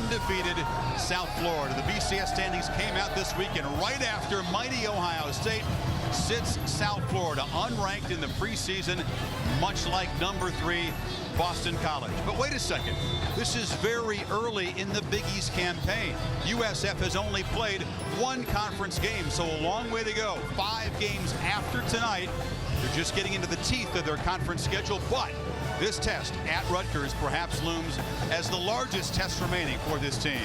undefeated South Florida. The BCS standings came out this weekend right after mighty Ohio State sits South Florida unranked in the preseason, much like number 3 Boston College. But wait a second, this is very early in the Big East campaign. USF has only played 1 conference game, so a long way to go. 5 games after tonight. They're just getting into the teeth of their conference schedule, but this test at Rutgers perhaps looms as the largest test remaining for this team.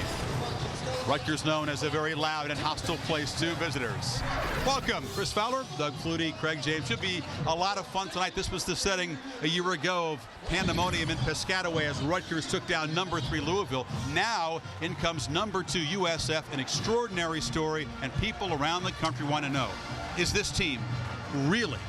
Rutgers known as a very loud and hostile place to visitors. Welcome, Chris Fowler, Doug Flutie, Craig James. Should be a lot of fun tonight. This was the setting a year ago of pandemonium in Piscataway as Rutgers took down number 3 Louisville. Now in comes number 2 USF, an extraordinary story, and people around the country want to know, is this team really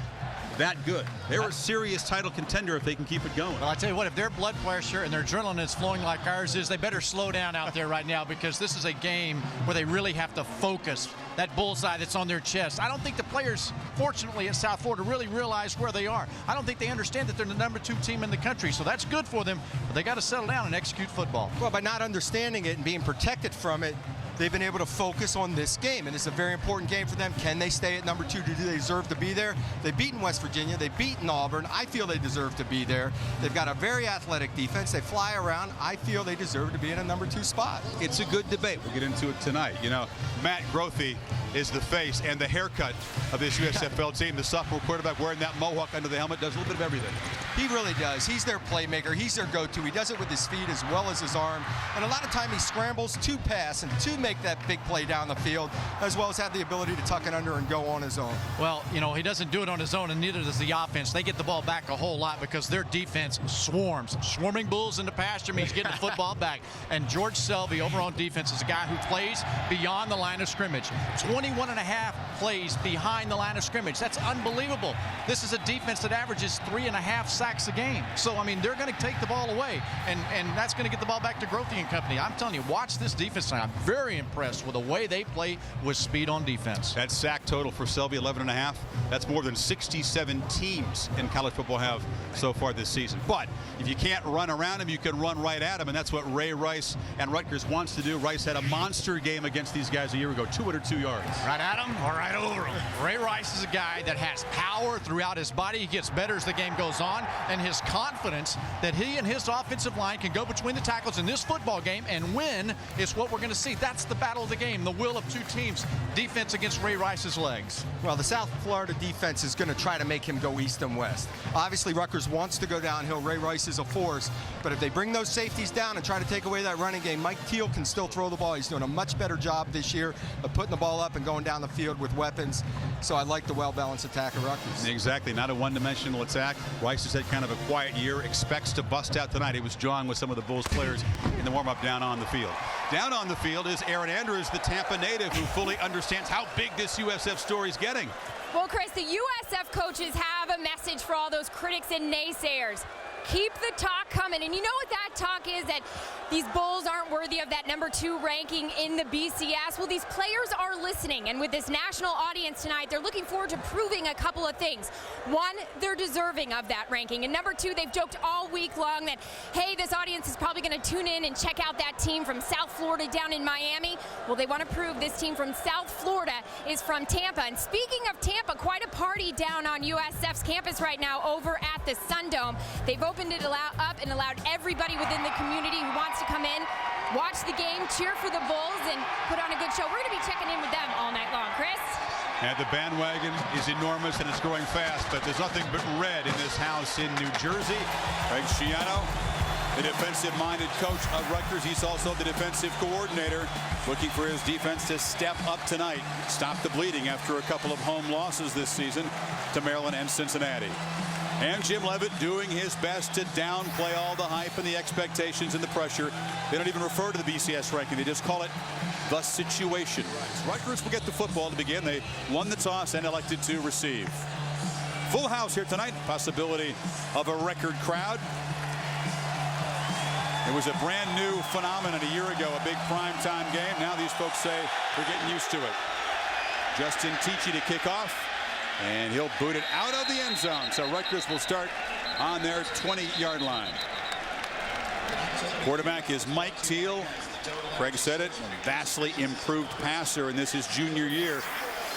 that good? They're a serious title contender if they can keep it going. Well, I tell you what, if their blood pressure and their adrenaline is flowing like ours is, they better slow down out there right now, because this is a game where they really have to focus. That bullseye that's on their chest. I don't think the players, fortunately, at South Florida really realize where they are. I don't think they understand that they're the number 2 team in the country, so that's good for them, but they got to settle down and execute football. Well, by not understanding it and being protected from it, they've been able to focus on this game, and it's a very important game for them. Can they stay at number 2? Do they deserve to be there? They've beaten West Virginia. They've beaten Auburn. I feel they deserve to be there. They've got a very athletic defense. They fly around. I feel they deserve to be in a number 2 spot. It's a good debate. We'll get into it tonight. You know, Matt Grothe is the face and the haircut of this USFL team. The sophomore quarterback wearing that mohawk under the helmet does a little bit of everything. He really does. He's their playmaker. He's their go-to. He does it with his feet as well as his arm. And a lot of time he scrambles to pass and to make that big play down the field, as well as have the ability to tuck it under and go on his own. Well, you know, he doesn't do it on his own, and neither does the offense. They get the ball back a whole lot because their defense swarms. Swarming bulls in the pasture means getting the football back. And George Selby over on defense is a guy who plays beyond the line of scrimmage. 21.5 plays behind the line of scrimmage. That's unbelievable. This is a defense that averages 3.5 sacks a game. So, I mean, they're going to take the ball away, and that's going to get the ball back to Grothe and company. I'm telling you, watch this defense tonight. I'm very impressed with the way they play with speed on defense. That sack total for Selby, 11.5. That's more than 67 teams in college football have so far this season. But if you can't run around him, you can run right at him, and that's what Ray Rice and Rutgers wants to do. Rice had a monster game against these guys a year ago, 202 yards. Right at him or right over him. Ray Rice is a guy that has power throughout his body. He gets better as the game goes on, and his confidence that he and his offensive line can go between the tackles in this football game and win is what we're going to see. That's the battle of the game, the will of 2 teams. Defense against Ray Rice's legs. Well, the South Florida defense is going to try to make him go east and west. Obviously, Rutgers wants to go downhill. Ray Rice is a force, but if they bring those safeties down and try to take away that running game, Mike Teel can still throw the ball. He's doing a much better job this year of putting the ball up and going down the field with weapons. So I like the well-balanced attack of Rutgers. Exactly, not a one-dimensional attack. Rice has had kind of a quiet year, expects to bust out tonight. He was jawing with some of the Bulls players in the warm-up down on the field. Down on the field is Aaron Andrews, the Tampa native, who fully understands how big this USF story is getting. Well, Chris, the USF coaches have a message for all those critics and naysayers. Keep the talk coming. And you know what that talk is? That these Bulls aren't worthy of that number 2 ranking in the BCS. Well, these players are listening. And with this national audience tonight, they're looking forward to proving a couple of things. One, they're deserving of that ranking. And number 2, they've joked all week long that, hey, this audience is probably going to tune in and check out that team from South Florida down in Miami. Well, they want to prove this team from South Florida is from Tampa. And speaking of Tampa, quite a party down on USF's campus right now over at the Sundome. They've opened it up and allowed everybody within the community who wants to come in, watch the game, cheer for the Bulls, and put on a good show. We're going to be checking in with them all night long. Chris? And the bandwagon is enormous and it's growing fast, but there's nothing but red in this house in New Jersey. Greg Schiano, the defensive-minded coach of Rutgers. He's also the defensive coordinator, looking for his defense to step up tonight, stop the bleeding after a couple of home losses this season to Maryland and Cincinnati. And Jim Leavitt doing his best to downplay all the hype and the expectations and the pressure. They don't even refer to the BCS ranking. They just call it the situation. Rutgers will get the football to begin. They won the toss and elected to receive. Full house here tonight. Possibility of a record crowd. It was a brand new phenomenon a year ago, a big primetime game. Now these folks say they're getting used to it. Justin Tichy to kick off. And he'll boot it out of the end zone. So Rutgers will start on their 20-yard line. Quarterback is Mike Teel, Craig said it, vastly improved passer in this his junior year.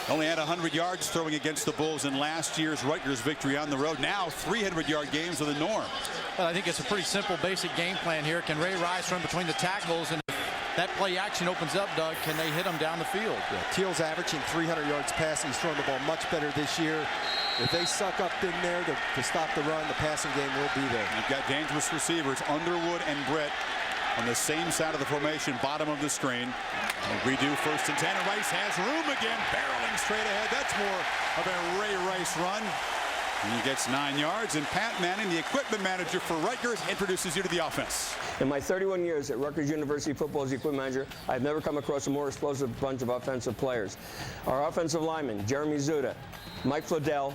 Only had 100 yards throwing against the Bulls in last year's Rutgers victory on the road. Now 300-yard games are the norm. Well, I think it's a pretty simple, basic game plan here. Can Ray Rice run between the tackles? And if that play action opens up, Doug, can they hit him down the field? Yeah, Teel's averaging 300 yards passing. He's throwing the ball much better this year. If they suck up in there to stop the run, the passing game will be there. You've got dangerous receivers, Underwood and Britt, on the same side of the formation, bottom of the screen. Redo 1st and 10, and Rice has room again, barreling straight ahead. That's more of a Ray Rice run. And he gets 9 yards, and Pat Manning, the equipment manager for Rutgers, introduces you to the offense. In my 31 years at Rutgers University football as the equipment manager, I've never come across a more explosive bunch of offensive players. Our offensive linemen, Jeremy Zuda, Mike Flodell,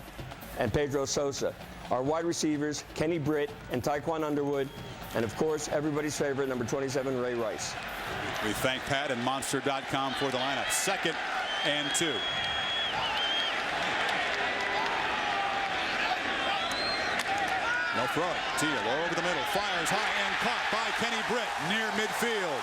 and Pedro Sosa. Our wide receivers, Kenny Britt and Tyquan Underwood, and of course, everybody's favorite, number 27, Ray Rice. We thank Pat and Monster.com for the lineup. 2nd and 2. No throw. Teel over the middle, fires high and caught by Kenny Britt near midfield.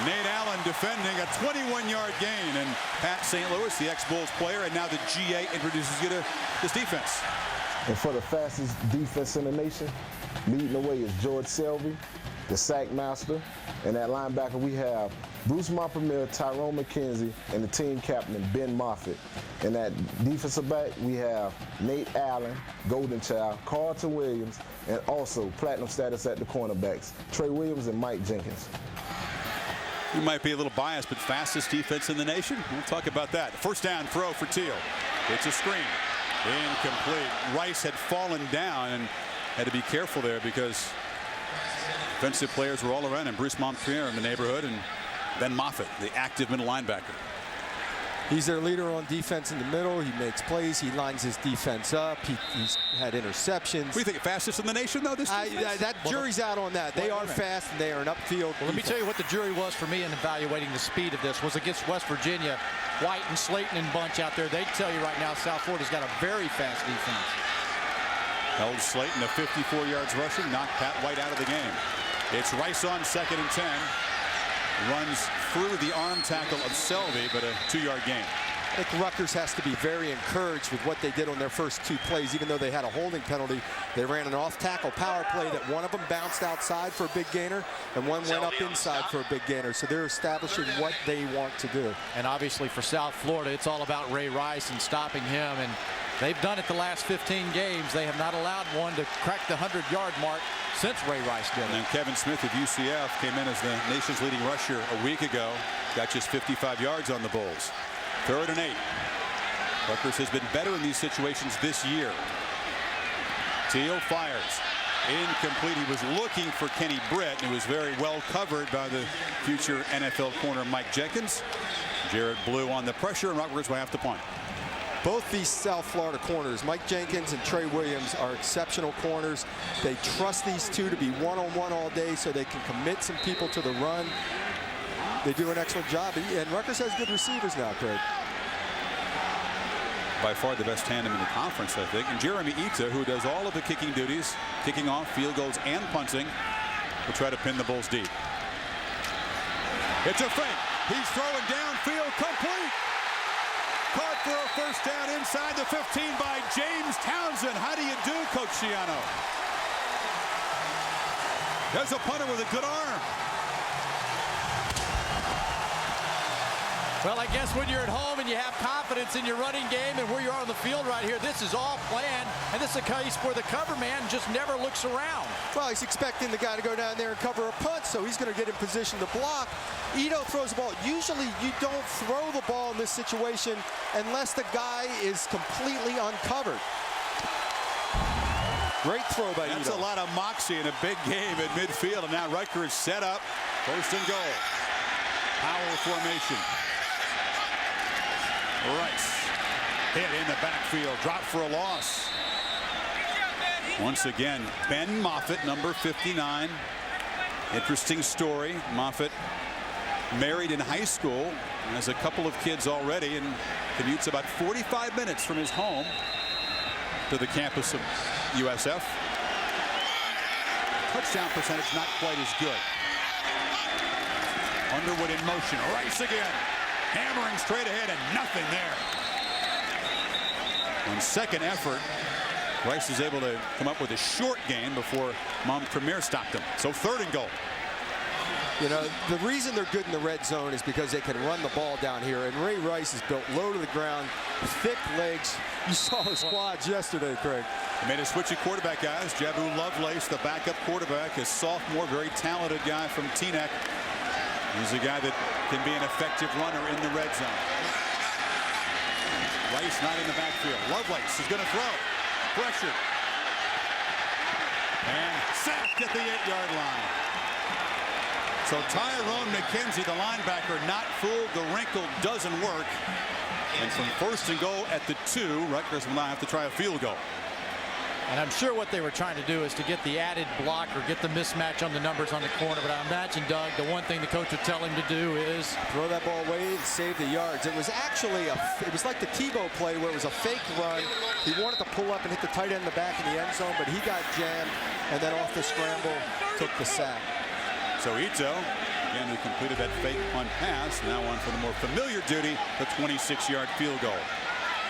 Nate Allen defending a 21-yard gain, and Pat St. Louis, the ex-Bulls player, and now the GA, introduces you to this defense. And for the fastest defense in the nation, leading the way is George Selvey, the sack master, and at linebacker we have Bruce Montpremier, Tyrone McKenzie, and the team captain Ben Moffitt. And at defensive back we have Nate Allen, Golden Child, Carlton Williams, and also platinum status at the cornerbacks, Trey Williams and Mike Jenkins. You might be a little biased, but fastest defense in the nation? We'll talk about that. 1st down throw for Teel. It's a screen. Incomplete. Rice had fallen down and had to be careful there because defensive players were all around him. Bruce Montpremier in the neighborhood, and Ben Moffitt, the active middle linebacker. He's their leader on defense in the middle. He makes plays. He lines his defense up. He's had interceptions. What do you think, fastest in the nation, though, this defense? That jury's out on that. They are fast, and they are an upfield. Well, let me tell you what the jury was for me in evaluating the speed of this was against West Virginia. White and Slayton and bunch out there. They tell you right now South Florida's got a very fast defense. Held Slayton to 54 yards rushing, knocked Pat White out of the game. It's Rice on 2nd and 10. Runs through the arm tackle of Selvey, but a 2-yard gain. I think Rutgers has to be very encouraged with what they did on their first 2 plays. Even though they had a holding penalty, they ran an off-tackle power play that one of them bounced outside for a big gainer and one went up inside for a big gainer. So they're establishing what they want to do. And obviously for South Florida, it's all about Ray Rice and stopping him. And they've done it the last 15 games. They have not allowed one to crack the 100-yard mark since Ray Rice did it. And then Kevin Smith of UCF came in as the nation's leading rusher a week ago. Got just 55 yards on the Bulls. 3rd and 8. Rutgers has been better in these situations this year. Teel fires. Incomplete. He was looking for Kenny Britt, and it was very well covered by the future NFL corner Mike Jenkins. Jared Blue on the pressure, and Rutgers will have to punt. Both these South Florida corners, Mike Jenkins and Trey Williams, are exceptional corners. They trust these two to be one-on-one all day so they can commit some people to the run. They do an excellent job, and Rutgers has good receivers now, Craig. By far the best tandem in the conference, I think. And Jeremy Ita, who does all of the kicking duties, kicking off, field goals, and punting, will try to pin the Bulls deep. It's a fake. He's throwing downfield, complete. Caught for a 1st down inside the 15 by James Townsend. How do you do, Coach Schiano? There's a punter with a good arm. Well, I guess when you're at home and you have confidence in your running game and where you are on the field right here, this is all planned. And this is a case where the cover man just never looks around. Well, he's expecting the guy to go down there and cover a punt, so he's going to get in position to block. Ito throws the ball. Usually you don't throw the ball in this situation unless the guy is completely uncovered. Great throw by Ito. That's a lot of moxie in a big game at midfield. And now Rutgers set up 1st and goal. Power formation. Rice hit in the backfield, dropped for a loss. Once again, Ben Moffitt, number 59. Interesting story. Moffitt married in high school, has a couple of kids already, and commutes about 45 minutes from his home to the campus of USF. Touchdown percentage not quite as good. Underwood in motion. Rice again. Hammering straight ahead and nothing there. On second effort, Rice is able to come up with a short gain before Montpremier stopped him. So 3rd and goal. You know, the reason they're good in the red zone is because they can run the ball down here. And Ray Rice is built low to the ground, thick legs. You saw his quads yesterday, Craig. They made a switch at quarterback, guys. Jabu Lovelace, the backup quarterback, a sophomore, very talented guy from Teaneck. He's a guy that can be an effective runner in the red zone. Rice not in the backfield. Lovelace is going to throw. Pressure. And sacked at the 8-yard line. So Tyrone McKenzie, the linebacker, not fooled. The wrinkle doesn't work. And from 1st and goal at the 2, Rutgers will now have to try a field goal. And I'm sure what they were trying to do is to get the added block or get the mismatch on the numbers on the corner. But I imagine, Doug, the one thing the coach would tell him to do is throw that ball away and save the yards. It was actually it was like the Tebow play where it was a fake run. He wanted to pull up and hit the tight end in the back in the end zone, but he got jammed, and then off the scramble took the sack. So Ito, again, who completed that fake punt pass, now on for the more familiar duty, the 26-yard field goal.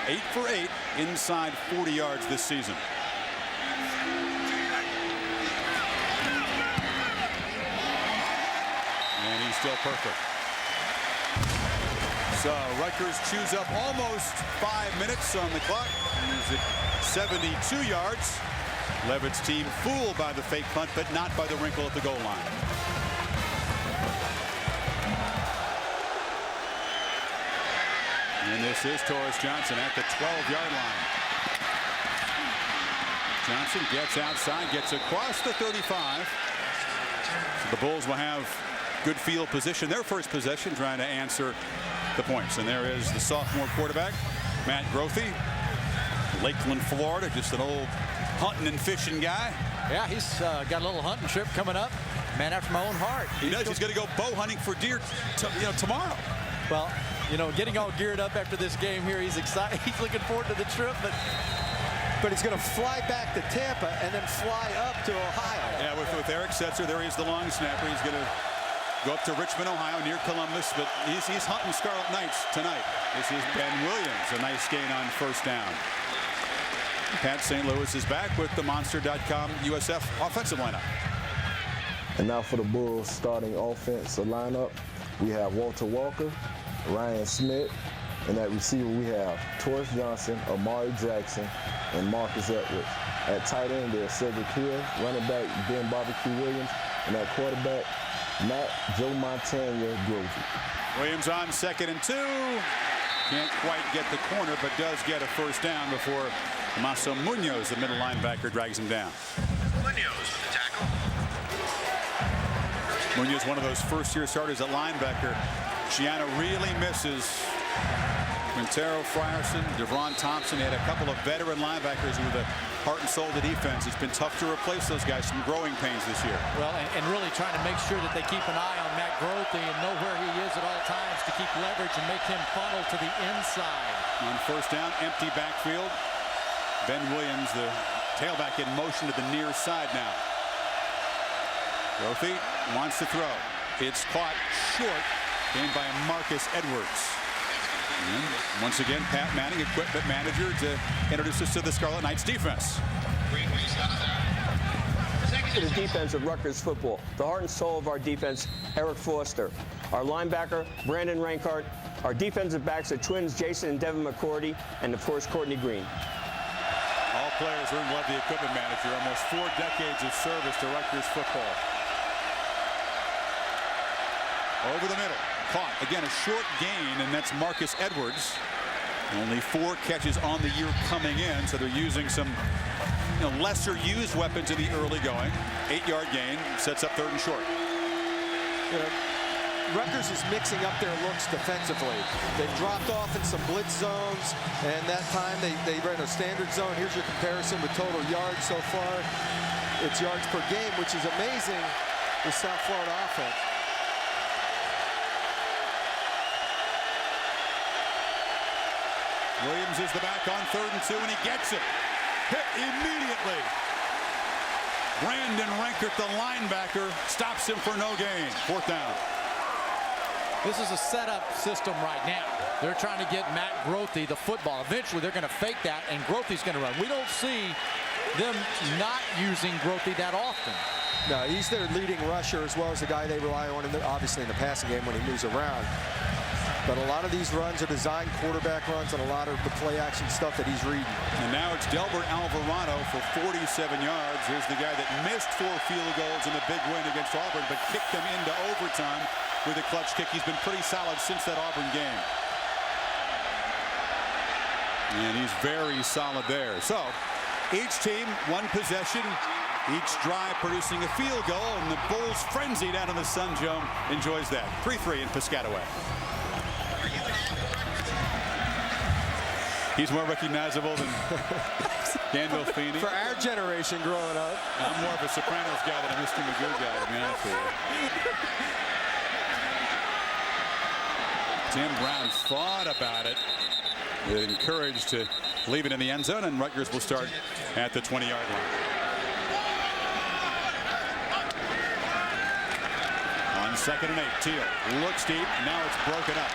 8 for 8 inside 40 yards this season. And he's still perfect. So Rutgers chews up almost 5 minutes on the clock. He's at 72 yards. Levitt's team fooled by the fake punt, but not by the wrinkle at the goal line. And this is Torres Johnson at the 12-yard line. Johnson gets outside, gets across the 35. So the Bulls will have good field position. Their first possession, trying to answer the points. And there is the sophomore quarterback, Matt Grothe. Lakeland, Florida, just an old hunting and fishing guy. Yeah, he's got a little hunting trip coming up. Man after my own heart. He does. He's going to go bow hunting for deer tomorrow. Well, you know, getting all geared up after this game here, he's excited. He's looking forward to the trip, but he's going to fly back to Tampa and then fly up to Ohio. Yeah, with Eric Setzer, there is the long snapper. He's going to go up to Richmond, Ohio, near Columbus, but he's hunting Scarlet Knights tonight. This is Ben Williams, a nice gain on 1st down. Pat St. Louis is back with the Monster.com USF offensive lineup. And now for the Bulls starting offensive lineup, we have Walter Walker, Ryan Smith, and at receiver we have Torres Johnson, Amari Jackson, and Marcus Edwards. At tight end, there's Cedric Hill, running back Ben Barbecue Williams, and at quarterback, Matt Joe Montana Grothe. Williams on 2nd and 2. Can't quite get the corner, but does get a 1st down before Maso Munoz, the middle linebacker, drags him down. Munoz with the tackle. Munoz, one of those first-year starters at linebacker. Gianna really misses Quintero Frierson, Devron Thompson. They had a couple of veteran linebackers who were the heart and soul of the defense. It's been tough to replace those guys. Some growing pains this year. Well, and really trying to make sure that they keep an eye on Matt Grothe and know where he is at all times to keep leverage and make him funnel to the inside. On 1st down, empty backfield. Ben Williams, the tailback, in motion to the near side now. Grothe wants to throw. It's caught short. Gained by Marcus Edwards. And once again, Pat Manning, equipment manager, to introduce us to the Scarlet Knights defense. The defense of Rutgers football. The heart and soul of our defense, Eric Foster. Our linebacker, Brandon Rankart. Our defensive backs are twins Jason and Devin McCourty, and of course, Courtney Green. All players are in love the equipment manager. Almost 4 decades of service to Rutgers football. Over the middle. Caught. Again, a short gain, and that's Marcus Edwards. Only 4 catches on the year coming in, so they're using some lesser used weapons in the early going. 8-yard gain, sets up 3rd and short. Rutgers is mixing up their looks defensively. They've dropped off in some blitz zones, and that time they ran a standard zone. Here's your comparison with total yards so far. It's yards per game, which is amazing with South Florida offense. Williams is the back on 3rd and 2, and he gets it. Hit immediately. Brandon Rankert, the linebacker, stops him for no gain. 4th down. This is a setup system right now. They're trying to get Matt Grothe the football. Eventually, they're going to fake that, and Grothe's going to run. We don't see them not using Grothe that often. No, he's their leading rusher as well as the guy they rely on, obviously in the passing game when he moves around. But a lot of these runs are designed quarterback runs and a lot of the play action stuff that he's reading. And now it's Delbert Alvarado for 47 yards. Here's the guy that missed 4 field goals in the big win against Auburn, but kicked them into overtime with a clutch kick. He's been pretty solid since that Auburn game. And he's very solid there. So each team, one possession, each drive producing a field goal, and the Bulls frenzied out of the Sun Dome enjoys that. 3-3 in Piscataway. He's more recognizable than Gandolfini. For our generation growing up. I'm more of a Sopranos guy than a Mr. Magoo guy, to be honest with you. Tim Brown thought about it. Encouraged to leave it in the end zone, and Rutgers will start at the 20-yard line. On 2nd and 8, Teel looks deep. Now it's broken up.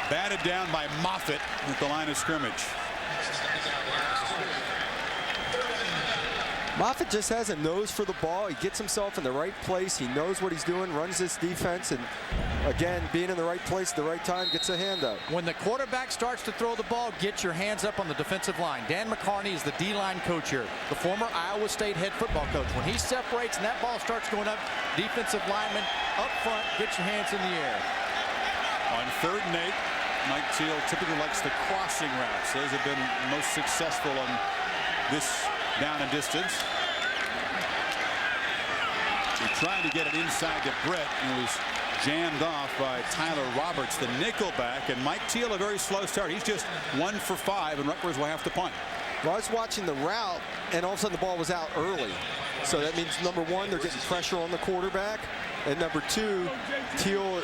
Batted down by Moffitt at the line of scrimmage. Moffitt just has a nose for the ball. He gets himself in the right place. He knows what he's doing, runs this defense, and again, being in the right place at the right time, gets a hand up. When the quarterback starts to throw the ball, get your hands up on the defensive line. Dan McCarney is the D-line coach here, the former Iowa State head football coach. When he separates and that ball starts going up, defensive lineman up front, get your hands in the air. On 3rd and 8, Mike Teel typically likes the crossing routes. Those have been most successful on this down and distance. They're trying to get it inside to Britt, and was jammed off by Tyler Roberts, the nickelback. And Mike Teel, a very slow start. He's just 1 for 5, and Rutgers will have to punt. Well, I was watching the route, and all of a sudden the ball was out early. So that means, number 1, they're getting pressure on the quarterback, and number 2, Teel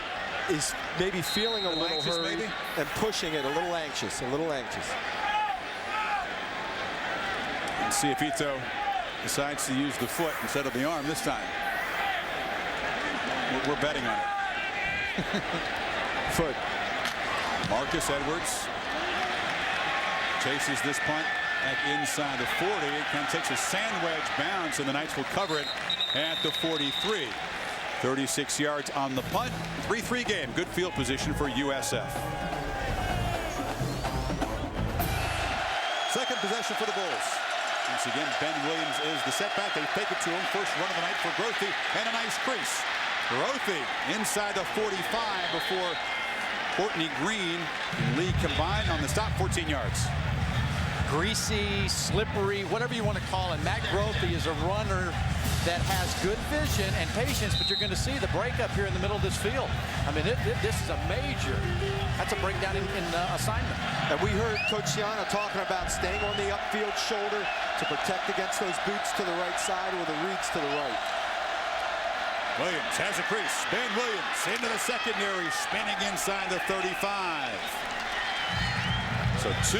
is maybe feeling a little hurried and pushing it a little anxious, And see if Ito decides to use the foot instead of the arm this time. We're betting on it. Foot. Marcus Edwards chases this punt back inside the 40. It kind of takes a sandwich bounce, and the Knights will cover it at the 43. 36 yards on the punt. 3-3 game. Good field position for USF. Second possession for the Bulls. Once again, Ben Williams is the setback. They fake it to him. First run of the night for Grothe, and a nice crease. Grothe inside the 45 before Courtney Green and Lee combined on the stop. 14 yards. Greasy, slippery, whatever you want to call it. Matt Grothe is a runner that has good vision and patience, but you're going to see the breakup here in the middle of this field. I mean, this is a major. That's a breakdown in assignment. And we heard Coach Siana talking about staying on the upfield shoulder to protect against those boots to the right side or the reads to the right. Williams has a crease. Ben Williams into the secondary, spinning inside the 35. So 2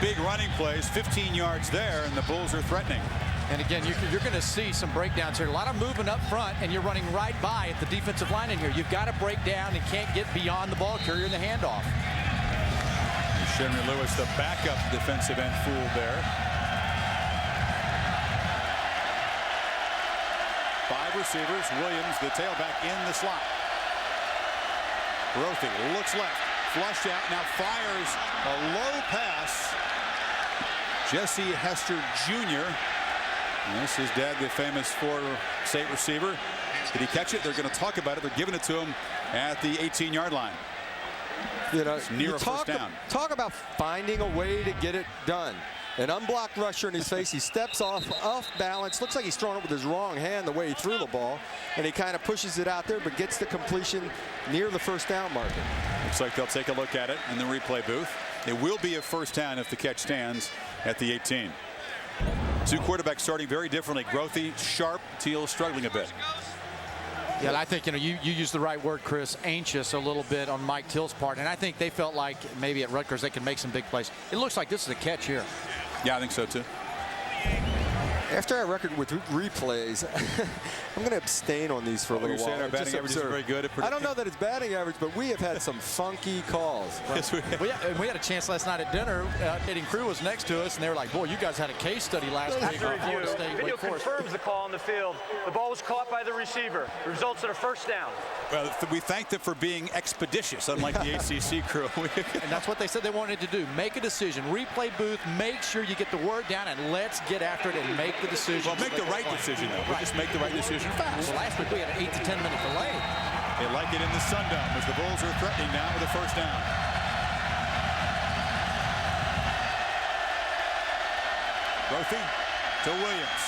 big running plays, 15 yards there, and the Bulls are threatening. And again, you're going to see some breakdowns here. A lot of movement up front, and you're running right by at the defensive line in here. You've got to break down and can't get beyond the ball carrier in the handoff. Sherman Lewis, the backup defensive end, fooled there. 5 receivers. Williams, the tailback, in the slot. Grothe looks left, flushed out, now fires a low pass. Jesse Hester Jr. This is Dad, the famous Florida State receiver. Did he catch it? They're going to talk about it. They're giving it to him at the 18-yard line. You know, it's near a first down. Talk about finding a way to get it done. An unblocked rusher in his face. He steps off balance. Looks like he's throwing it with his wrong hand the way he threw the ball. And he kind of pushes it out there, but gets the completion near the first down marker. Looks like they'll take a look at it in the replay booth. It will be a first down if the catch stands at the 18. 2 quarterbacks starting very differently. Grothe sharp, Teel struggling a bit. Yeah, I think, you used the right word, Chris, anxious a little bit on Mike Teel's part, and I think they felt like maybe at Rutgers they can make some big plays. It looks like this is a catch here. Yeah, I think so too. After our record with replays, I'm going to abstain on these for a little while. Our batting average is very good at I don't know that it's batting average, but we have had some funky calls. Yes, we had a chance last night at dinner. Hitting crew was next to us, and they were like, boy, you guys had a case study last week. After review, video confirms the call on the field. The ball was caught by the receiver. Results in a first down. Well, we thank them for being expeditious, unlike the ACC crew. And that's what they said they wanted to do. Make a decision. Replay booth, make sure you get the word down, and let's get after it and make the decision. Well, make the right decision, though. We'll just make the right decision fast. Well, last week we had an 8 to 10 minute delay. They like it in the Sundome as the Bulls are threatening now with a first down. Grothe to Williams.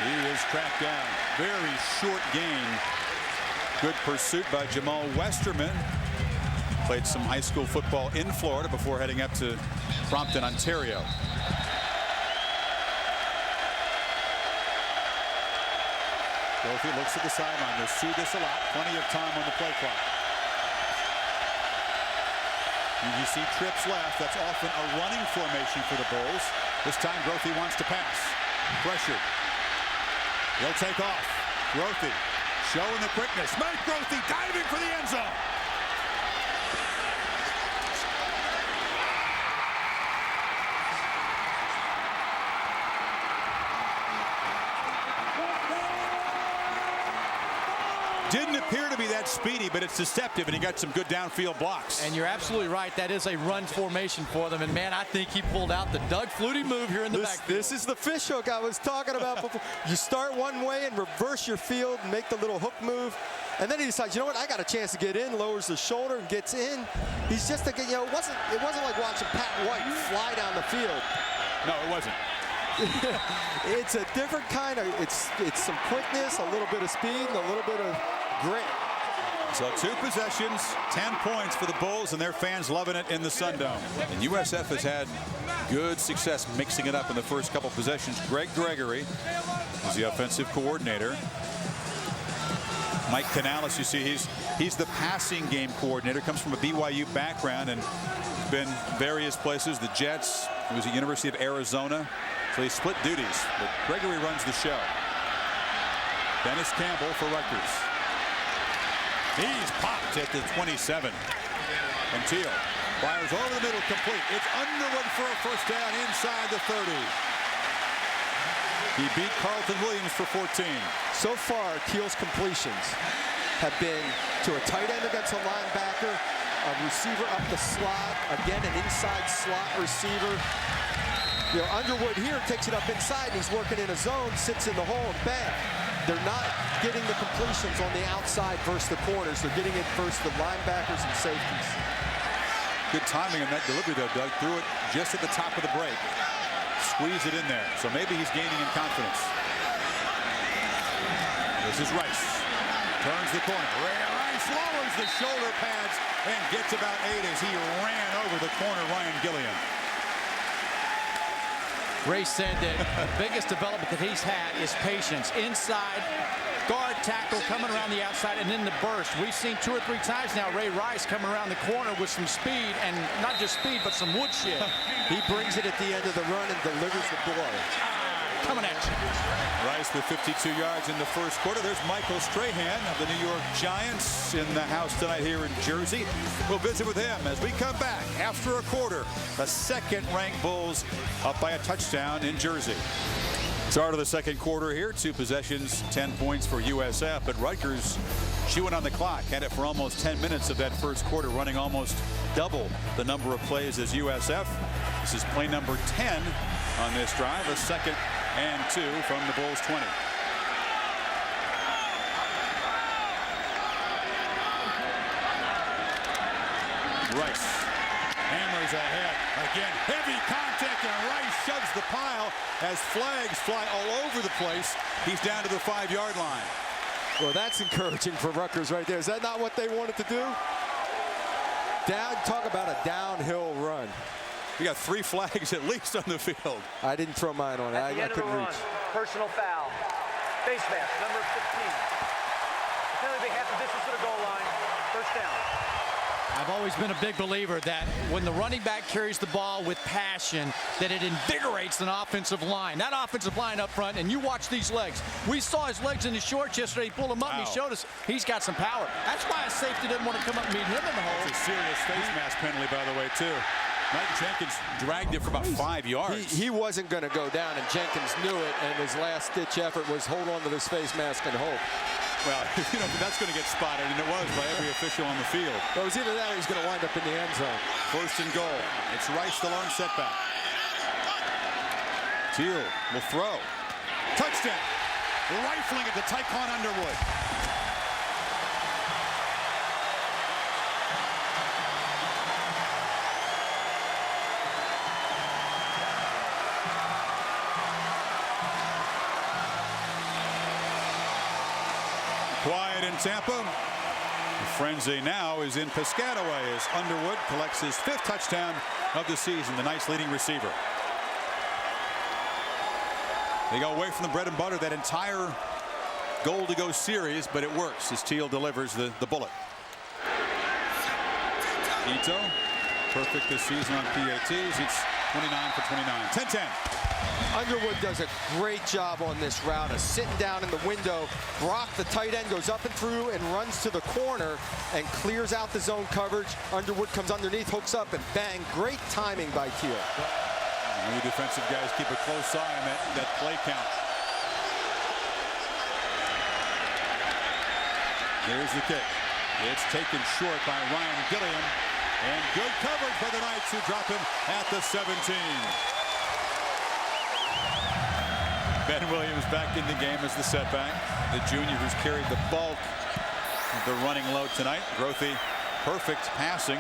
He is tracked down. Very short gain. Good pursuit by Jamal Westerman. Played some high school football in Florida before heading up to Brompton, Ontario. Grothe looks at the sideline. We'll see this a lot. Plenty of time on the play clock. You see trips left. That's often a running formation for the Bulls. This time Grothe wants to pass. Pressure. He'll take off. Grothe showing the quickness. Mike Grothe diving for the end zone. Didn't appear to be that speedy, but it's deceptive, and he got some good downfield blocks. And you're absolutely right. That is a run formation for them. And, man, I think he pulled out the Doug Flutie move here in the backfield. This is the fish hook I was talking about before. You start one way and reverse your field and make the little hook move. And then he decides, you know what, I got a chance to get in, lowers the shoulder and gets in. He's just, it wasn't like watching Pat White fly down the field. No, it wasn't. It's a different kind of, it's some quickness, a little bit of speed, and a little bit of grit. So 2 possessions, 10 points for the Bulls, and their fans loving it in the Sundome. And USF has had good success mixing it up in the first couple possessions. Greg Gregory is the offensive coordinator. Mike Canales, you see, he's the passing game coordinator, comes from a BYU background and been various places. The Jets, he was at University of Arizona. So they split duties, but Gregory runs the show. Dennis Campbell for Rutgers. He's popped at the 27. And Teel fires over the middle, complete. It's Underwood for a first down inside the 30. He beat Carlton Williams for 14. So far, Teel's completions have been to a tight end against a linebacker, a receiver up the slot, again an inside slot receiver. Underwood here takes it up inside, and he's working in a zone, sits in the hole, and bang. They're not getting the completions on the outside versus the corners. They're getting it versus the linebackers and safeties. Good timing on that delivery, though, Doug. Threw it just at the top of the break. Squeeze it in there. So maybe he's gaining in confidence. This is Rice. Turns the corner. Ray Rice lowers the shoulder pads and gets about 8 as he ran over the corner, Ryan Gilliam. Ray said that the biggest development that he's had is patience. Inside, guard tackle coming around the outside, and then the burst. We've seen 2 or 3 times now Ray Rice coming around the corner with some speed, and not just speed, but some woodshed. He brings it at the end of the run and delivers the blow. Coming at you. Rice with 52 yards in the first quarter. There's Michael Strahan of the New York Giants in the house tonight here in Jersey. We'll visit with him as we come back after a quarter. The second-ranked Bulls up by a touchdown in Jersey. Start of the second quarter here. 2 possessions, 10 points for USF. But Rutgers chewing on the clock. Had it for almost 10 minutes of that first quarter, running almost double the number of plays as USF. This is play number 10 on this drive. A 2nd and 2 from the Bulls 20. Rice hammers ahead. Again, heavy contact, and Rice shoves the pile as flags fly all over the place. He's down to the 5-yard line. Well, that's encouraging for Rutgers right there. Is that not what they wanted to do? Talk about a downhill run. We got 3 flags at least on the field. I didn't throw mine on it. I couldn't reach. Personal foul. Face mask, number 15. Nearly half the distance to the goal line. First down. I've always been a big believer that when the running back carries the ball with passion, that it invigorates an offensive line. That offensive line up front, and you watch these legs. We saw his legs in his shorts yesterday. He pulled them up and he showed us he's got some power. That's why a safety doesn't want to come up and meet him in the hole. It's a serious face mask penalty, by the way, too. Mike Jenkins dragged it for about 5 yards. He wasn't going to go down, and Jenkins knew it, and his last-ditch effort was hold on to this face mask and hope. Well, you know, that's going to get spotted, and it was by every official on the field. It was either that or he's going to wind up in the end zone. First and goal. It's Rice, the lone setback. Teel will throw. Touchdown. Rifling at the Tycon Underwood. Quiet in Tampa. The frenzy now is in Piscataway as Underwood collects his 5th touchdown of the season, the Knights' leading receiver. They go away from the bread and butter that entire goal-to-go series, but it works as Teel delivers the bullet. Ito, perfect this season on PATs. It's 29 for 29. 10-10. Underwood does a great job on this route of sitting down in the window. Brock, the tight end, goes up and through and runs to the corner and clears out the zone coverage. Underwood comes underneath, hooks up, and bang. Great timing by Teel. The defensive guys keep a close eye on that play count. Here's the kick. It's taken short by Ryan Gilliam. And good coverage by the Knights, who drop him at the 17. Ben Williams back in the game as the setback. The junior who's carried the bulk of the running load tonight. Grothe, perfect passing.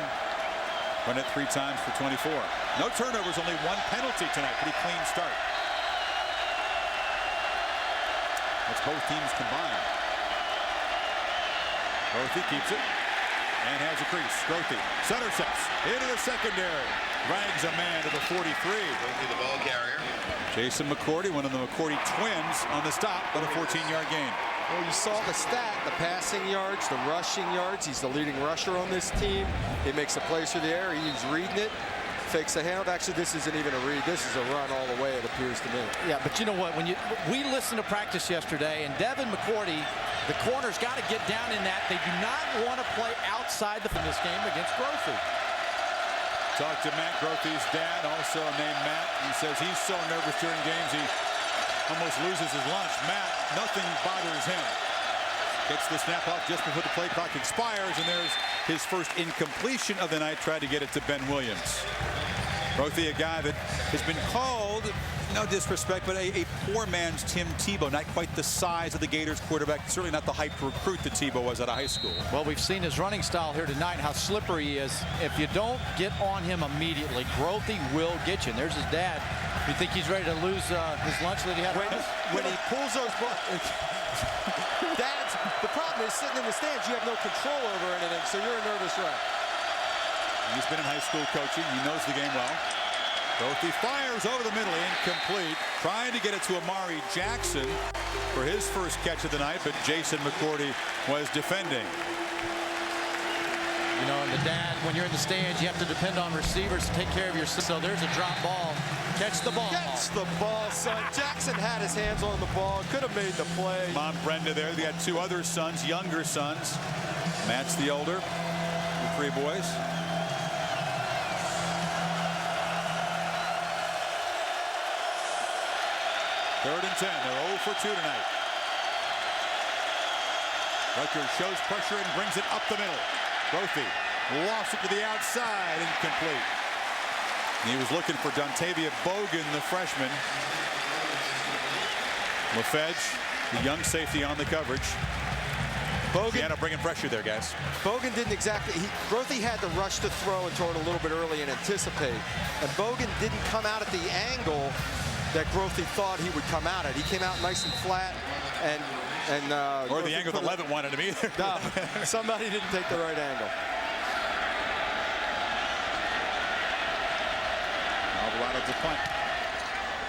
Run it 3 times for 24. No turnovers, only 1 penalty tonight. Pretty clean start. That's both teams combined. Grothe keeps it and has a crease. Grothe center sets into the secondary. Drags a man to the 43. Grothe, the ball carrier. Jason McCourty, one of the McCourty twins, on the stop, but a 14-yard gain. Well, you saw the stat, the passing yards, the rushing yards. He's the leading rusher on this team. He makes the plays through the air. He's reading it. Fakes the handoff. Actually, this isn't even a read. This is a run all the way, it appears to me. Yeah, but you know what? When we listened to practice yesterday, and Devin McCourty, the corner's got to get down in that. They do not want to play outside in this game against Grothe. Talked to Matt Grothe's dad, also named Matt. He says he's so nervous during games he almost loses his lunch. Matt, nothing bothers him. Gets the snap off just before the play clock expires, and there's his first incompletion of the night. Tried to get it to Ben Williams. Grothe, a guy that has been called, no disrespect, but a poor man's Tim Tebow. Not quite the size of the Gators quarterback. Certainly not the hyper recruit that Tebow was out of high school. Well, we've seen his running style here tonight, how slippery he is. If you don't get on him immediately, Grothe will get you. And there's his dad. You think he's ready to lose his lunch that he had? When he pulls those balls, Dad's, the problem is sitting in the stands, you have no control over anything, so you're a nervous wreck. He's been in high school coaching. He knows the game well. Grothe fires over the middle, incomplete. Trying to get it to Amari Jackson for his first catch of the night, but Jason McCourty was defending. You know, and the dad, when you're in the stands, you have to depend on receivers to take care of your. So there's a drop ball. Catch the ball. Catch the ball, son. Jackson had his hands on the ball. Could have made the play. Mom Brenda there. They got 2 other sons, younger sons. Matt's the older. The 3 boys. Third and 10. They're 0 for 2 tonight. Rutgers shows pressure and brings it up the middle. Grothe lost it to the outside, incomplete. He was looking for Dontavia Bogan, the freshman. LaFedge, the young safety on the coverage. Bogan ended up bringing pressure there, guys. Bogan didn't exactly. Grothe had to rush to throw and throw it a little bit early and anticipate. And Bogan didn't come out at the angle that Grothe thought he would come out at. He came out nice and flat, or the angle that Levitt wanted him either. No, somebody didn't take the right angle. Alvarado to punt.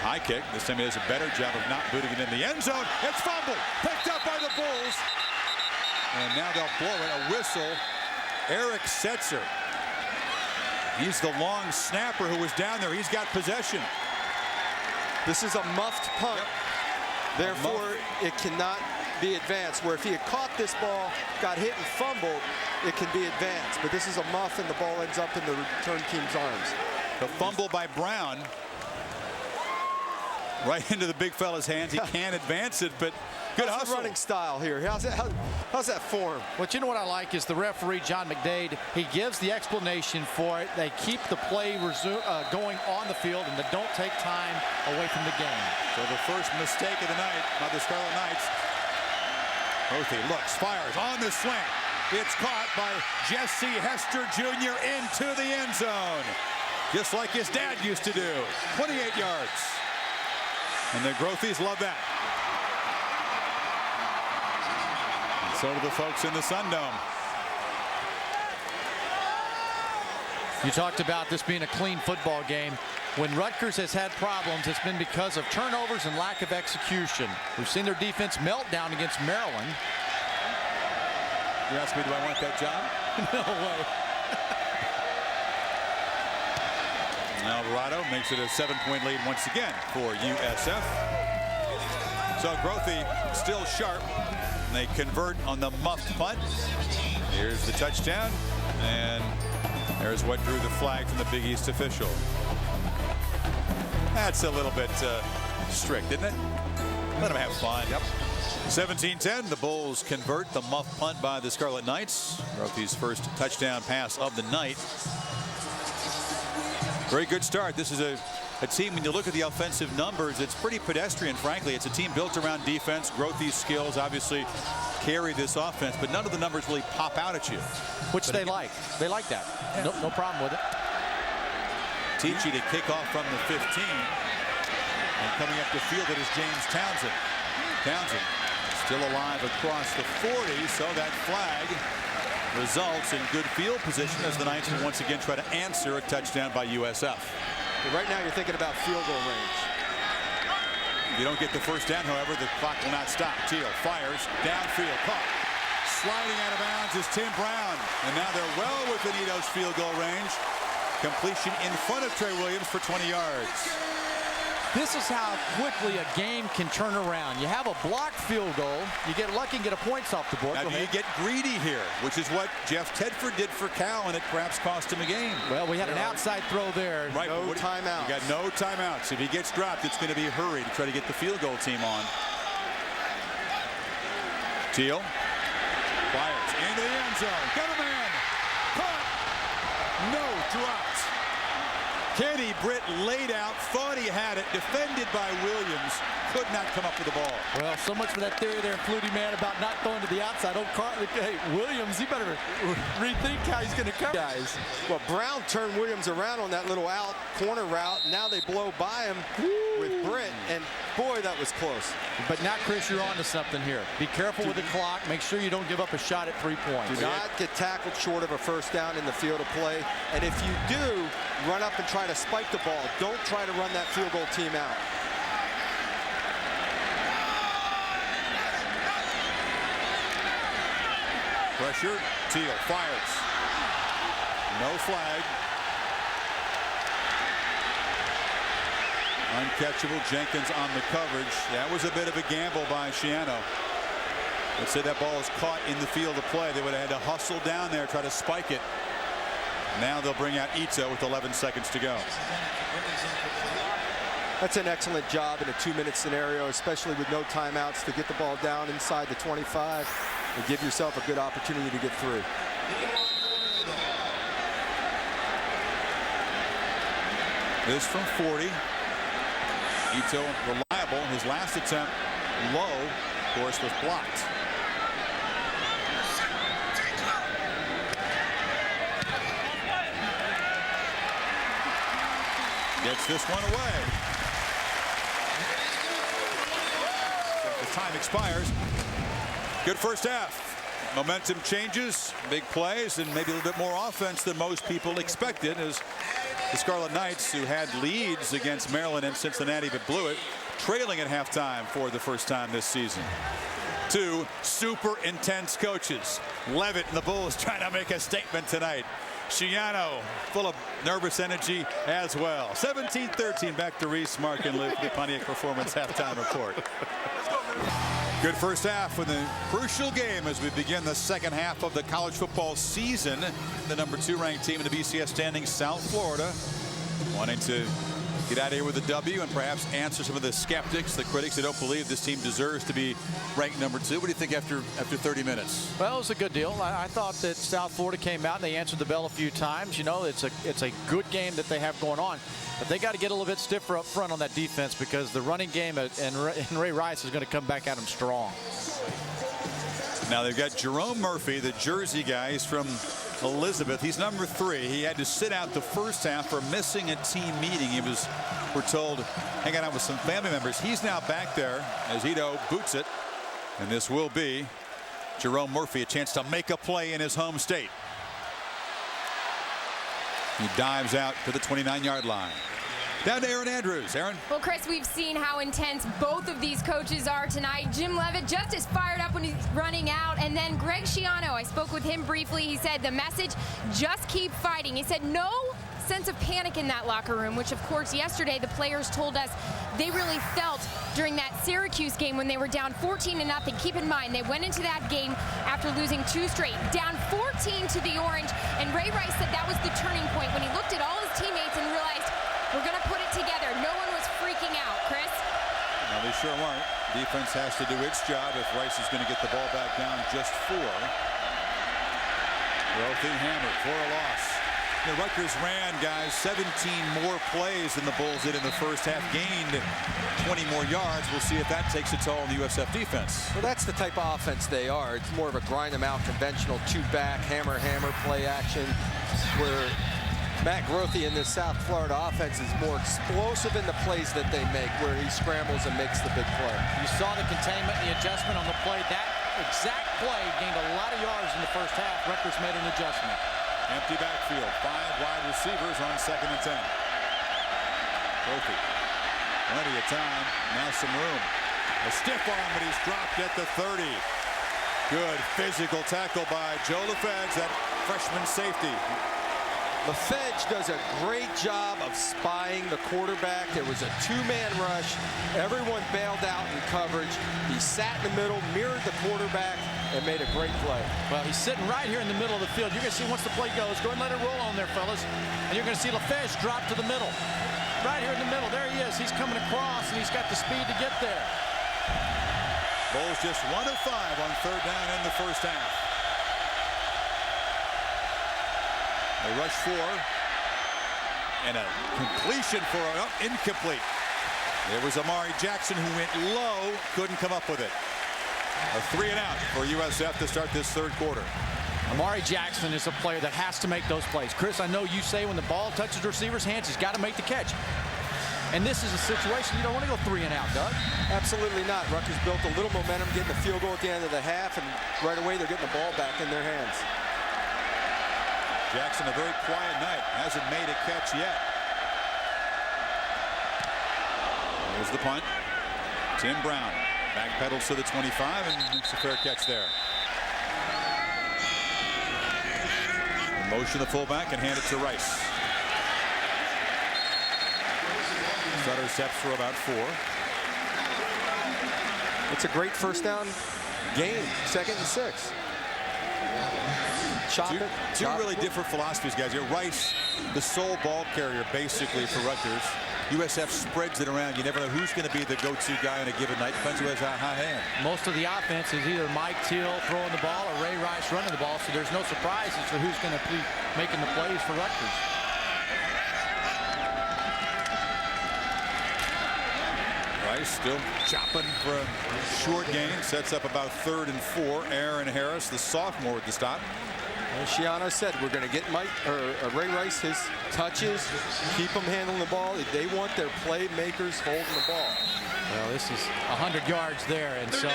High kick. This time he does a better job of not booting it in the end zone. It's fumbled. Picked up by the Bulls. And now they'll blow it. A whistle Eric Setzer. He's the long snapper who was down there. He's got possession. This is a muffed punt. Therefore, it cannot be advanced. Where if he had caught this ball, got hit and fumbled, it can be advanced. But this is a muff, and the ball ends up in the return team's arms. The fumble by Brown. Right into the big fella's hands. He can't advance it, but good hustle. Running style here. How's that form? But you know what I like is the referee, John McDade, he gives the explanation for it. They keep the play going on the field, and they don't take time away from the game. So the first mistake of the night by the Scarlet Knights. Grothe looks, fires on the slant. It's caught by Jesse Hester Jr. into the end zone. Just like his dad used to do. 28 yards. And the Grothes love that. And so do the folks in the Sundome. You talked about this being a clean football game. When Rutgers has had problems, it's been because of turnovers and lack of execution. We've seen their defense melt down against Maryland. You ask me, do I want that job? No way. Alvarado makes it a 7-point lead once again for USF. So Grothe still sharp. They convert on the muffed punt. Here's the touchdown. And there's what drew the flag from the Big East official. That's a little bit strict, isn't it? Let them have fun. Yep. 17-10, the Bulls convert the muff punt by the Scarlet Knights. Grothe's first touchdown pass of the night. Very good start. This is a team, when you look at the offensive numbers, it's pretty pedestrian, frankly. It's a team built around defense. Grothe's skills obviously carry this offense, but none of the numbers really pop out at you. Which they like. They like that. Yeah. No problem with it. Tichy to kick off from the 15. And coming up the field, it is James Townsend. Townsend still alive across the 40, so that flag results in good field position as the Knights once again try to answer a touchdown by USF. Right now you're thinking about field goal range. If you don't get the first down, however, the clock will not stop. Teel fires downfield, caught. Sliding out of bounds is Tim Brown. And now they're well within Ito's field goal range. Completion in front of Trey Williams for 20 yards. This is how quickly a game can turn around. You have a blocked field goal. You get lucky and get a points off the board. Now, you get greedy here, which is what Jeff Tedford did for Cal, and it perhaps cost him a game. Well, we had an outside throw there. Right. No timeouts. You got no timeouts. If he gets dropped, it's going to be a hurry to try to get the field goal team on. Teel fires into the end zone. Got a man. Caught. No drops. Kenny Britt laid out, thought he had it, defended by Williams, could not come up with the ball. Well, so much for that theory there, Flutie, man, about not throwing to the outside. Oh, hey, Williams, he better rethink how he's going to cover guys. Well, Brown turned Williams around on that little out corner route. Now they blow by him with Britt, and boy, that was close. But now, Chris, you're on to something here. Be careful with the clock. Make sure you don't give up a shot at 3 points. Do not get tackled short of a first down in the field of play. And if you do, run up and try to spike the ball. Don't try to run that field goal team out. Pressure. Teel fires. No flag. Uncatchable. Jenkins on the coverage. That was a bit of a gamble by Shiano. Let's say that ball is caught in the field of play. They would have had to hustle down there, try to spike it. Now they'll bring out Ito with 11 seconds to go. That's an excellent job in a 2-minute scenario, especially with no timeouts, to get the ball down inside the 25 and give yourself a good opportunity to get through. This from 40. Ito reliable. His last attempt low, of course, was blocked. Gets this one away. The time expires. Good first half. Momentum changes, big plays, and maybe a little bit more offense than most people expected, as the Scarlet Knights, who had leads against Maryland and Cincinnati but blew it, trailing at halftime for the first time this season. two super intense coaches. Levitt and the Bulls trying to make a statement tonight. Schiano full of nervous energy as well. 17-13 back to Reese, Mark, and Luke. The Pontiac Performance halftime report. Good first half with a crucial game as we begin the second half of the college football season. The number 2 ranked team in the BCS standings, South Florida, wanting to get out of here with a W and perhaps answer some of the skeptics, the critics that don't believe this team deserves to be ranked number 2. What do you think after 30 minutes? Well, it was a good deal. I thought that South Florida came out and they answered the bell a few times. You know, it's a good game that they have going on. But they got to get a little bit stiffer up front on that defense because the running game and Ray Rice is going to come back at them strong. Now they've got Jerome Murphy, the Jersey guy. He's from Elizabeth. He's number 3. He had to sit out the first half for missing a team meeting. He was, we're told, hanging out with some family members. He's now back there as Ito boots it. And this will be Jerome Murphy, a chance to make a play in his home state. He dives out to the 29-yard line. Down to Aaron Andrews. Aaron. Well, Chris, we've seen how intense both of these coaches are tonight. Jim Levitt just as fired up when he's running out. And then Greg Schiano, I spoke with him briefly. He said the message, just keep fighting. He said no sense of panic in that locker room, which, of course, yesterday the players told us they really felt during that Syracuse game when they were down 14-0. Keep in mind, they went into that game after losing 2 straight, down 14 to the Orange. And Ray Rice said that was the turning point when he looked at all his teammates and realized, we're going to put it together. No one was freaking out, Chris. No, they sure weren't. Defense has to do its job if Rice is going to get the ball back down just 4. Grothe hammered for a loss. The Rutgers ran, guys, 17 more plays than the Bulls did in the first half, gained 20 more yards. We'll see if that takes a toll on the USF defense. Well, that's the type of offense they are. It's more of a grind them out, conventional 2-back, hammer, play action, where Matt Grothe in this South Florida offense is more explosive in the plays that they make, where he scrambles and makes the big play. You saw the containment, the adjustment on the play. That exact play gained a lot of yards in the first half. Rutgers made an adjustment. Empty backfield, 5 wide receivers on 2nd and 10. Grothe, plenty of time, now some room. A stiff arm, but he's dropped at the 30. Good physical tackle by Joe LaFedge, that freshman safety. LaFedge does a great job of spying the quarterback. There was a 2-man rush. Everyone bailed out in coverage. He sat in the middle, mirrored the quarterback, and made a great play. Well, he's sitting right here in the middle of the field. You're going to see once the play goes, go ahead and let it roll on there, fellas. And you're going to see LaFedge drop to the middle. Right here in the middle. There he is. He's coming across, and he's got the speed to get there. Bulls just 1 of 5 on 3rd down in the first half. They rush 4. And a completion for an incomplete. It was Amari Jackson who went low, couldn't come up with it. A 3-and-out for USF to start this 3rd quarter. Amari Jackson is a player that has to make those plays. Chris, I know you say when the ball touches the receiver's hands, he's got to make the catch. And this is a situation you don't want to go 3-and-out, Doug. Absolutely not. Rutgers built a little momentum, getting the field goal at the end of the half, and right away they're getting the ball back in their hands. Jackson, a very quiet night, hasn't made a catch yet. Here's the punt. Tim Brown backpedals to the 25 and makes a fair catch there. Motion the fullback and hand it to Rice. Sutter steps for about 4. It's a great first down game, 2nd and 6. Two really different philosophies, guys. You're Rice, the sole ball carrier basically for Rutgers. USF spreads it around. You never know who's going to be the go-to guy on a given night. Depends who has a high hand. Most of the offense is either Mike Teel throwing the ball or Ray Rice running the ball, so there's no surprises for who's going to be making the plays for Rutgers. Rice still chopping for a short gain. Sets up about 3rd and 4. Aaron Harris, the sophomore, at the stop. As Schiano said, we're going to get Ray Rice his touches, keep him handling the ball. They want their playmakers holding the ball. Well, this is 100 yards there, and so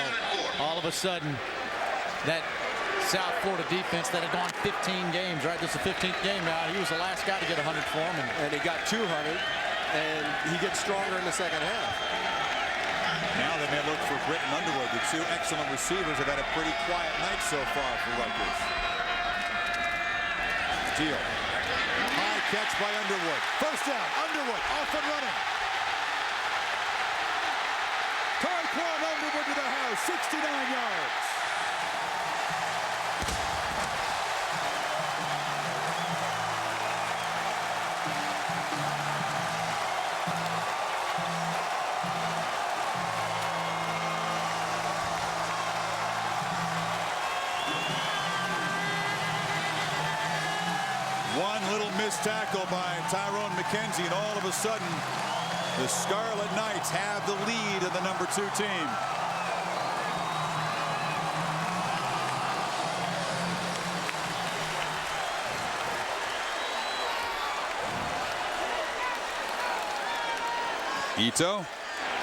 all of a sudden, that South Florida defense that had gone 15 games, right? This is the 15th game now. He was the last guy to get 100 for him. And he got 200, and he gets stronger in the second half. Now they may look for Britton Underwood. The two excellent receivers have had a pretty quiet night so far for Rutgers. Teel. High catch by Underwood. First down. Underwood off and running. Tyquan Underwood to the house. 69 yards. One little missed tackle by Tyrone McKenzie, and all of a sudden, the Scarlet Knights have the lead of the number 2 team. Ito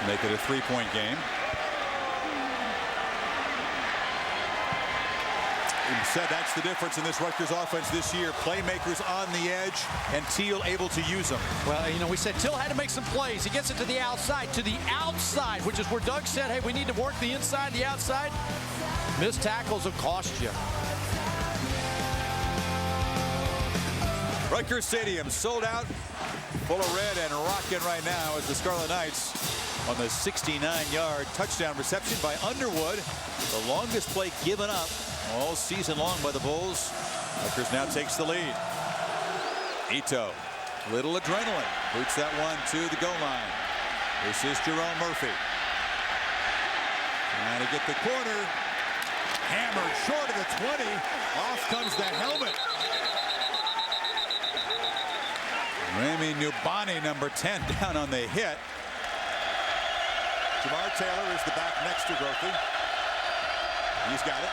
make it a 3-point game. Said that's the difference in this Rutgers offense this year. Playmakers on the edge, and Teel able to use them. Well, you know, we said Teel had to make some plays. He gets it to the outside, which is where Doug said, hey, we need to work the inside, the outside. Missed tackles will cost you. Rutgers Stadium sold out, full of red and rocking right now as the Scarlet Knights on the 69-yard touchdown reception by Underwood. The longest play given up all season long by the Bulls. Rutgers now takes the lead. Ito, little adrenaline, boots that one to the goal line. This is Jerome Murphy. Trying to get the corner. Hammered short of the 20. Off comes the helmet. Remy Nubani, number 10, down on the hit. Jamar Taylor is the back next to Grothe. He's got it.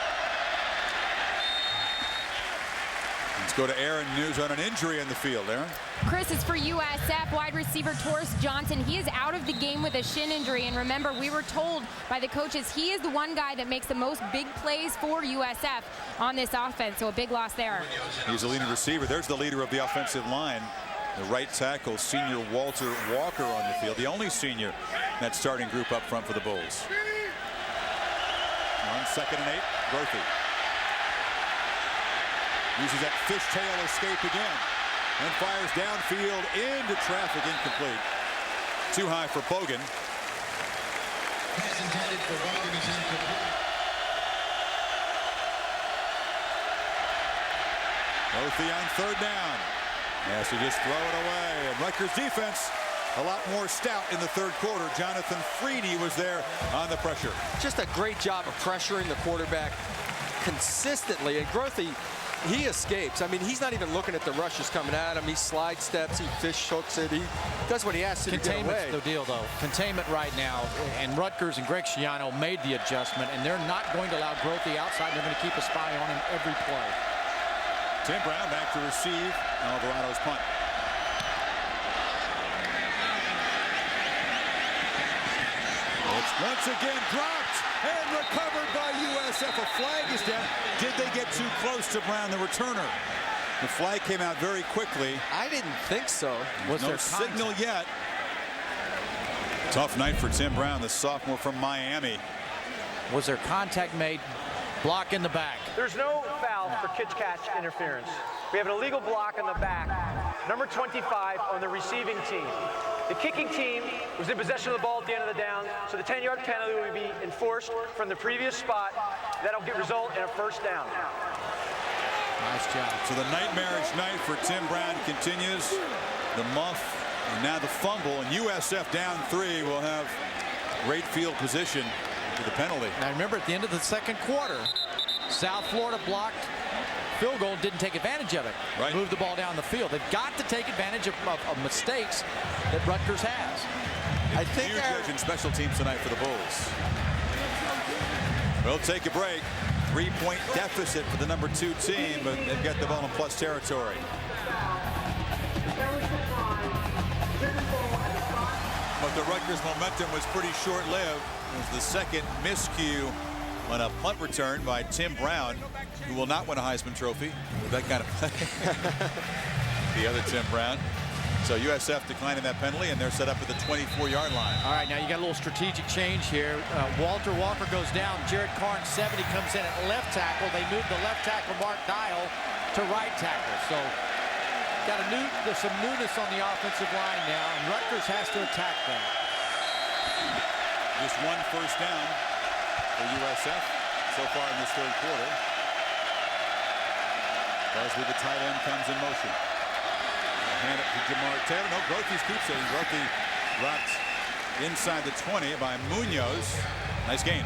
Let's go to Aaron. News on an injury in the field. Aaron? Chris, is for USF wide receiver Torres Johnson. He is out of the game with a shin injury. And remember, we were told by the coaches he is the one guy that makes the most big plays for USF on this offense. So a big loss there. He's a leading receiver. There's the leader of the offensive line. The right tackle, senior Walter Walker, on the field. The only senior in that starting group up front for the Bulls. On 2nd and 8, Grothe. Uses that fishtail escape again. And fires downfield into traffic, incomplete. Too high for Bogan. Grothe on 3rd down. Has to just throw it away. And Rutgers defense a lot more stout in the 3rd quarter. Jonathan Freeney was there on the pressure. Just a great job of pressuring the quarterback consistently. And Grothe, he escapes. I mean, he's not even looking at the rushes coming at him. He slide steps, he fish hooks it. He does what he has to do to get away. Containment's the deal, though. Containment right now. And Rutgers and Greg Schiano made the adjustment, and they're not going to allow Grothe outside. They're going to keep a spy on him every play. Tim Brown back to receive Alvarado's punt. It's once again dropped and recovered by USF. A flag is down. Did they get too close to Brown, the returner? The flag came out very quickly. I didn't think so. Was no signal yet. Tough night for Tim Brown, the sophomore from Miami. Was there contact made? Block in the back. There's no foul for catch interference. We have an illegal block in the back. Number 25 on the receiving team. The kicking team was in possession of the ball at the end of the down, so the 10-yard penalty will be enforced from the previous spot. That'll result in a 1st down. Nice job. So the nightmarish night for Tim Brown continues. The muff and now the fumble, and USF down 3 will have great field position for the penalty. Now remember, at the end of the 2nd quarter, South Florida blocked field goal and didn't take advantage of it. Right. Moved the ball down the field. They've got to take advantage of mistakes that Rutgers has. I think huge edge in special teams tonight for the Bulls. We'll take a break. 3-point deficit for the number 2 team, but they've got the ball in plus territory. But the Rutgers momentum was pretty short-lived. It was the second miscue on a punt return by Tim Brown, who will not win a Heisman Trophy with that kind of play. The other Tim Brown. So USF declining that penalty, and they're set up at the 24-yard line. All right, now you got a little strategic change here. Walter Walker goes down. Jared Carnes, 70, comes in at left tackle. They move the left tackle, Mark Dial, to right tackle. So there's some newness on the offensive line now, and Rutgers has to attack that. Just one first down for USF so far in this third quarter. Busby, the tight end, comes in motion. Hand it to Jamar Taylor. No, Grothe keeps it. Grothe rocked inside the 20 by Munoz. Nice gain.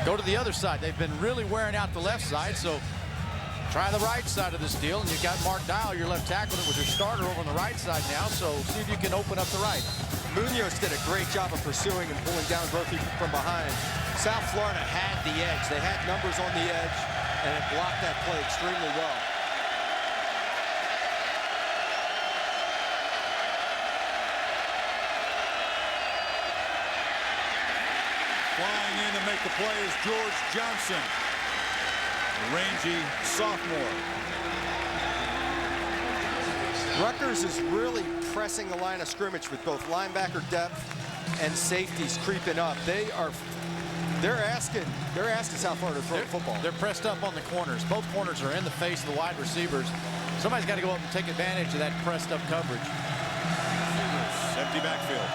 Go to the other side. They've been really wearing out the left side, so try the right side of this deal. And you've got Mark Dial, your left tackle, that was your starter over on the right side now, so see if you can open up the right. Munoz did a great job of pursuing and pulling down Grothe from behind. South Florida had the edge. They had numbers on the edge, and it blocked that play extremely well. Flying in to make the play is George Johnson, the rangy sophomore. Rutgers is really pressing the line of scrimmage with both linebacker depth and safeties creeping up. They're asking South Florida to throw the football. They're pressed up on the corners. Both corners are in the face of the wide receivers. Somebody's got to go up and take advantage of that pressed up coverage. Empty backfield.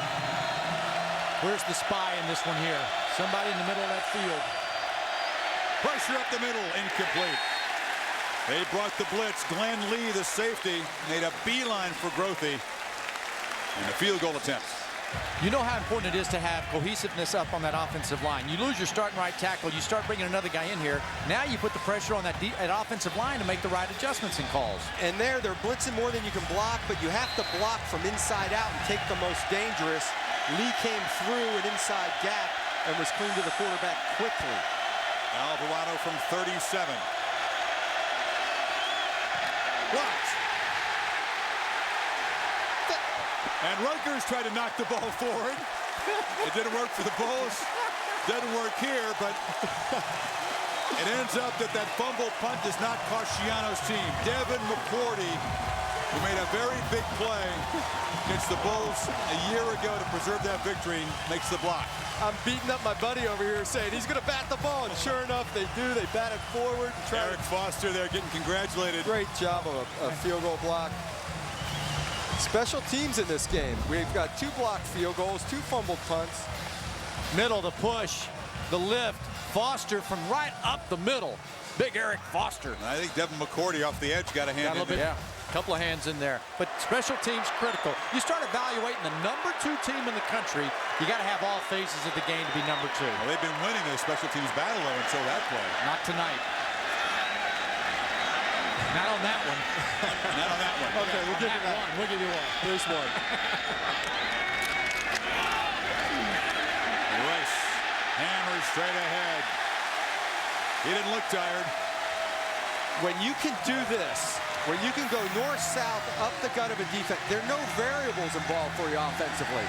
Where's the spy in this one here? Somebody in the middle of that field. Pressure up the middle, incomplete. They brought the blitz. Glenn Lee, the safety, made a beeline for Grothe, and a field goal attempt. You know how important it is to have cohesiveness up on that offensive line. You lose your starting right tackle, you start bringing another guy in here. Now you put the pressure on that offensive line to make the right adjustments and calls. And they're blitzing more than you can block, but you have to block from inside out and take the most dangerous. Lee came through an inside gap and was clean to the quarterback quickly. Alvarado from 37. Blocked. And Rutgers tried to knock the ball forward. It didn't work for the Bulls. Doesn't work here, but it ends up that fumble punt does not cost Schiano's team. Devin McCourty, who made a very big play against the Bulls a year ago to preserve that victory, makes the block. I'm beating up my buddy over here saying he's going to bat the ball, and sure enough, they do. They bat it forward. And Eric Foster there getting congratulated. Great job of a field goal block. Special teams in this game. We've got 2 blocked field goals, 2 fumbled punts. Middle, the push, the lift. Foster from right up the middle. Big Eric Foster. I think Devin McCourty off the edge got a hand in there. Yeah, a couple of hands in there. But special teams critical. You start evaluating the number 2 team in the country, you got to have all phases of the game to be number 2. Well, they've been winning the special teams battle though until that play. Not tonight. Not on that one. Not on that one. Okay, we'll give you that. We'll give you one. There's one. Rice hammers straight ahead. He didn't look tired. When you can do this, when you can go north-south up the gut of a defense, there are no variables involved for you offensively.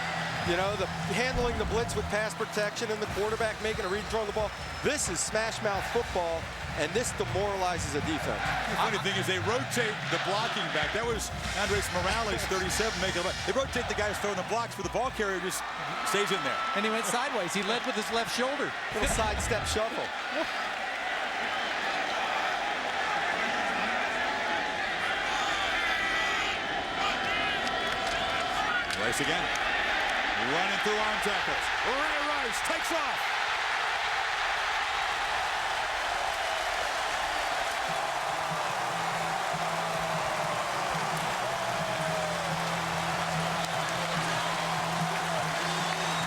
You know, handling the blitz with pass protection and the quarterback making a read, throwing the ball. This is smash-mouth football, and this demoralizes a defense. The funny thing is they rotate the blocking back. That was Andres Morales, 37, making it. They rotate the guys throwing the blocks, for the ball carrier just stays in there. And he went sideways. He led with his left shoulder. Little sidestep shuffle. Rice again. Running through arm tackles. Ray Rice takes off.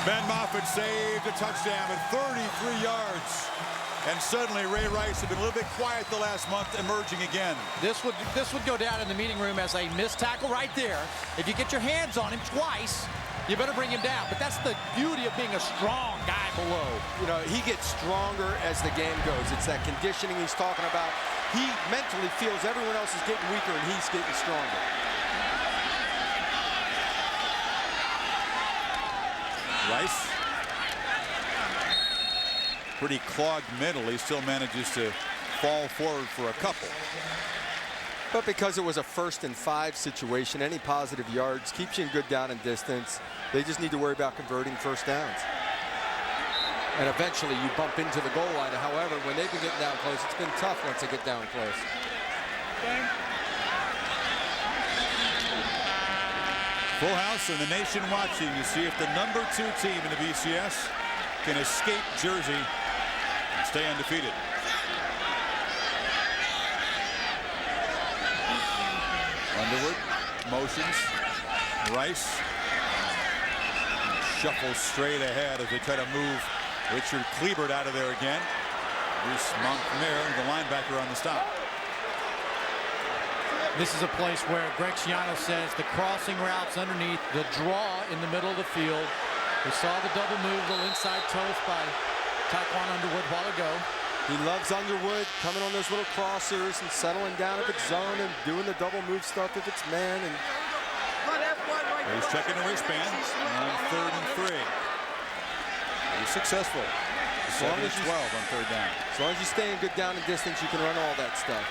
Ben Moffitt saved a touchdown at 33 yards. And suddenly Ray Rice had been a little bit quiet the last month, emerging again. This would go down in the meeting room as a missed tackle right there. If you get your hands on him twice, you better bring him down. But that's the beauty of being a strong guy below. You know, he gets stronger as the game goes. It's that conditioning he's talking about. He mentally feels everyone else is getting weaker and he's getting stronger. Rice. Pretty clogged middle. He still manages to fall forward for a couple. But because it was a 1st and 5 situation, any positive yards keeps you in good down and distance. They just need to worry about converting first downs. And eventually you bump into the goal line. However, when they've been getting down close, it's been tough once they get down close. Full house and the nation watching to see if the #2 team in the BCS can escape Jersey and stay undefeated. Underwood motions. Rice shuffles straight ahead as they try to move Richard Kleebert out of there again. Bruce Montgomery, the linebacker, on the stop. This is a place where Greg Schiano says the crossing routes underneath, the draw in the middle of the field. We saw the double move, little inside toast by Taquan Underwood a while ago. He loves Underwood coming on those little crossers and settling down if it's zone and doing the double move stuff if it's man. And he's checking the wristband on 3rd and 3. He's successful. As long as 12 on 3rd down. As long as you stay in good down and distance, you can run all that stuff.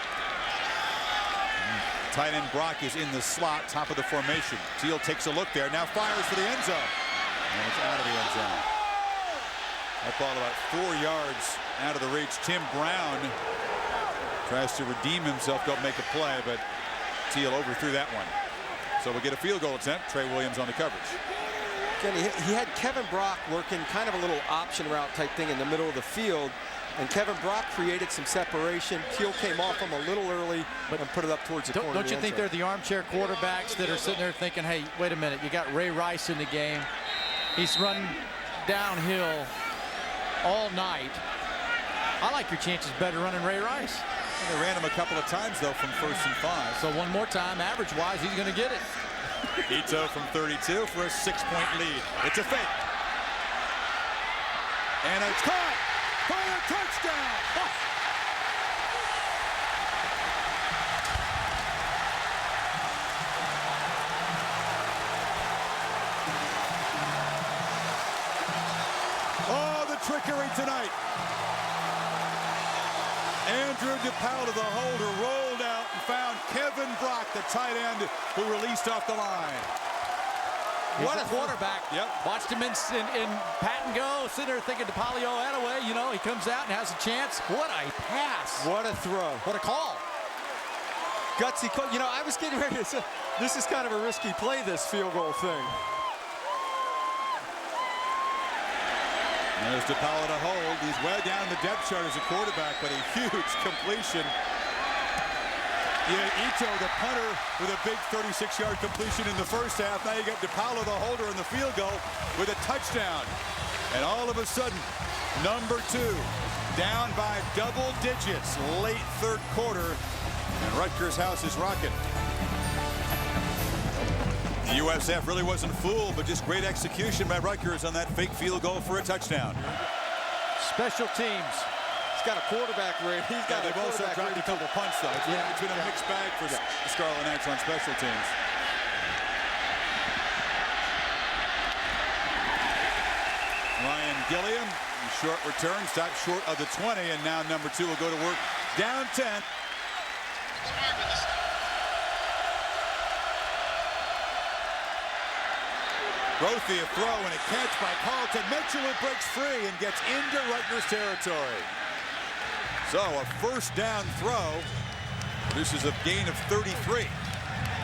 Tight end Brock is in the slot, top of the formation. Teel takes a look there, now fires for the end zone. And it's out of the end zone. That ball about 4 yards out of the reach. Tim Brown tries to redeem himself, don't make a play, but Teel overthrew that one. So we'll get a field goal attempt. Trey Williams on the coverage. Again, he had Kevin Brock working kind of a little option route type thing in the middle of the field. And Kevin Brock created some separation. Teel came off him a little early and put it up towards the corner. Don't you think they're the armchair quarterbacks that are sitting there thinking, hey, wait a minute, you got Ray Rice in the game. He's run downhill all night. I like your chances better running Ray Rice. And they ran him a couple of times, though, from 1st and 5. So one more time, average-wise, he's going to get it. Ito from 32 for a 6-point lead. It's a fake. And it's caught for a touchdown. Oh, the trickery tonight. Andrew DePaul, the holder, rolled out and found Kevin Brock, the tight end, who released off the line. What a quarterback. Yep. Watched him in pat and go, sitting there thinking DePaulio Attaway, you know, he comes out and has a chance. What a pass. What a throw. What a call. Gutsy call. You know, I was getting ready to say, this is kind of a risky play, this field goal thing. There's DePaul to hold. He's way down the depth chart as a quarterback, but a huge completion. Yeah, Ito, the punter, with a big 36-yard completion in the first half. Now you got DePaul, the holder, in the field goal with a touchdown. And all of a sudden, #2 down by double digits late 3rd quarter. And Rutgers' house is rocking. The USF really wasn't fooled, but just great execution by Rutgers on that fake field goal for a touchdown. Special teams. He's got a quarterback ready. He's got they've also dropped a couple punts, though. It's been a mixed bag for the Scarlet Knights on special teams. Ryan Gilliam, short return, stopped short of the 20, and now #2 will go to work down 10. Grothe, a throw and a catch by Carlton. Mitchell breaks free and gets into Rutgers territory. So a 1st down throw. This is a gain of 33.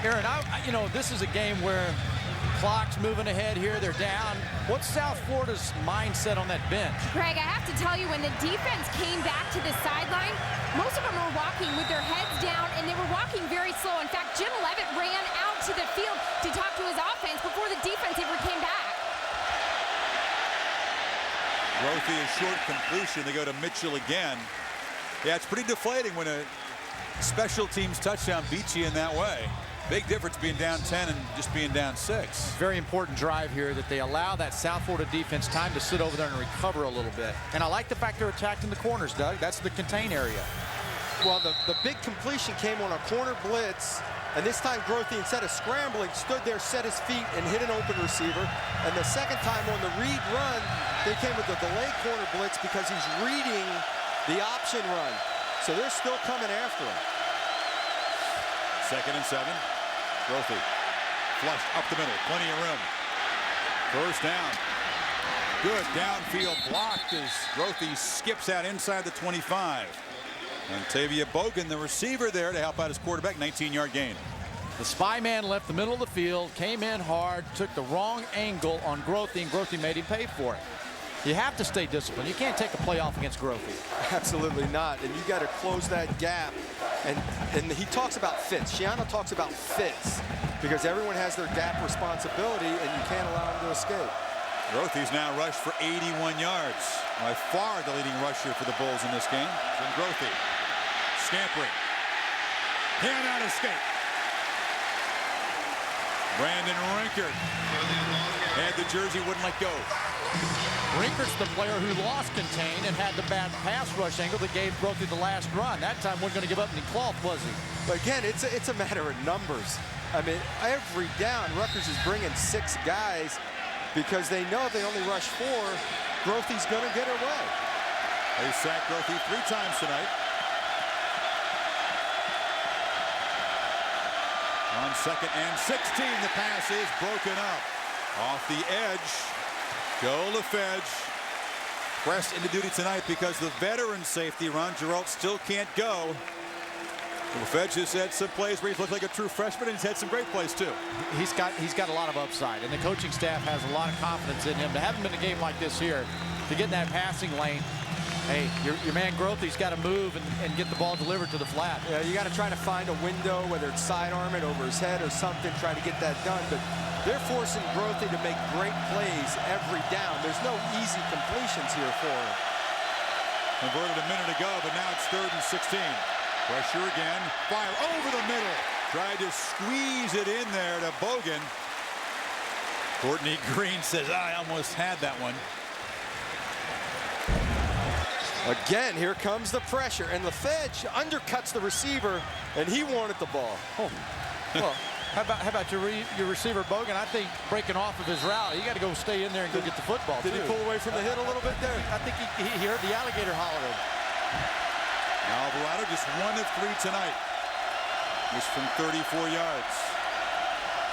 Aaron, you know, this is a game where clock's moving ahead here. They're down. What's South Florida's mindset on that bench? Greg, I have to tell you, when the defense came back to the sideline, most of them were walking with their heads down, and they were walking very slow. In fact, Jim Levitt ran out to the field to talk to his offense before the defense ever came back. Grothe, a short completion. They go to Mitchell again. Yeah, it's pretty deflating when a special teams touchdown beats you in that way. Big difference being down 10 and just being down 6. Very important drive here that they allow that South Florida defense time to sit over there and recover a little bit. And I like the fact they're attacking the corners, Doug. That's the contain area. Well, the big completion came on a corner blitz, and this time Grothe, instead of scrambling, stood there, set his feet, and hit an open receiver. And the second time on the read run, they came with the delayed corner blitz because he's reading the option run. So they're still coming after him. 2nd and 7. Grothe flushed up the middle. Plenty of room. First down. Good downfield blocked as Grothe skips out inside the 25. And Tavia Bogan, the receiver there to help out his quarterback. 19-yard gain. The spy man left the middle of the field, came in hard, took the wrong angle on Grothe, and Grothe made him pay for it. You have to stay disciplined. You can't take a play off against Grothe. Absolutely not. And you got to close that gap. And he talks about fits. Shiano talks about fits because everyone has their gap responsibility, and you can't allow them to escape. Grothe's now rushed for 81 yards. By far the leading rusher for the Bulls in this game. From Grothe. Scampering. Cannot escape. Brandon Rinkert had the jersey, wouldn't let go. Rinkert's the player who lost contain and had the bad pass rush angle that gave Grothe the last run. That time wasn't going to give up any cloth, was he? But again, it's a matter of numbers. I mean, every down, Rutgers is bringing 6 guys because they know if they only rush 4, Grothe's going to get away. They sacked Grothe 3 times tonight. On 2nd and 16, the pass is broken up. Off the edge, Joe LaFedge pressed into duty tonight because the veteran safety, Ron Geralt, still can't go. LaFedge has had some plays where he's looked like a true freshman, and he's had some great plays too. He's got a lot of upside, and the coaching staff has a lot of confidence in him. To have him in a game like this here, to get in that passing lane, hey, your man Grothe's got to move and get the ball delivered to the flat. Yeah, you got to try to find a window, whether it's sidearm it over his head or something, try to get that done. But they're forcing Grothe to make great plays every down. There's no easy completions here for him. Converted a minute ago, but now it's 3rd and 16. Pressure again. Fire over the middle. Tried to squeeze it in there to Bogan. Courtney Green says, I almost had that one. Again, here comes the pressure, and LaFedge undercuts the receiver, and he wanted the ball. Oh. Well, how about your receiver Bogan? I think breaking off of his route, you got to go stay in there and go get the football. Did he pull away from the hit a little bit there? I think he heard the alligator hollering. Alvarado just 1 of 3 tonight. Just from 34 yards.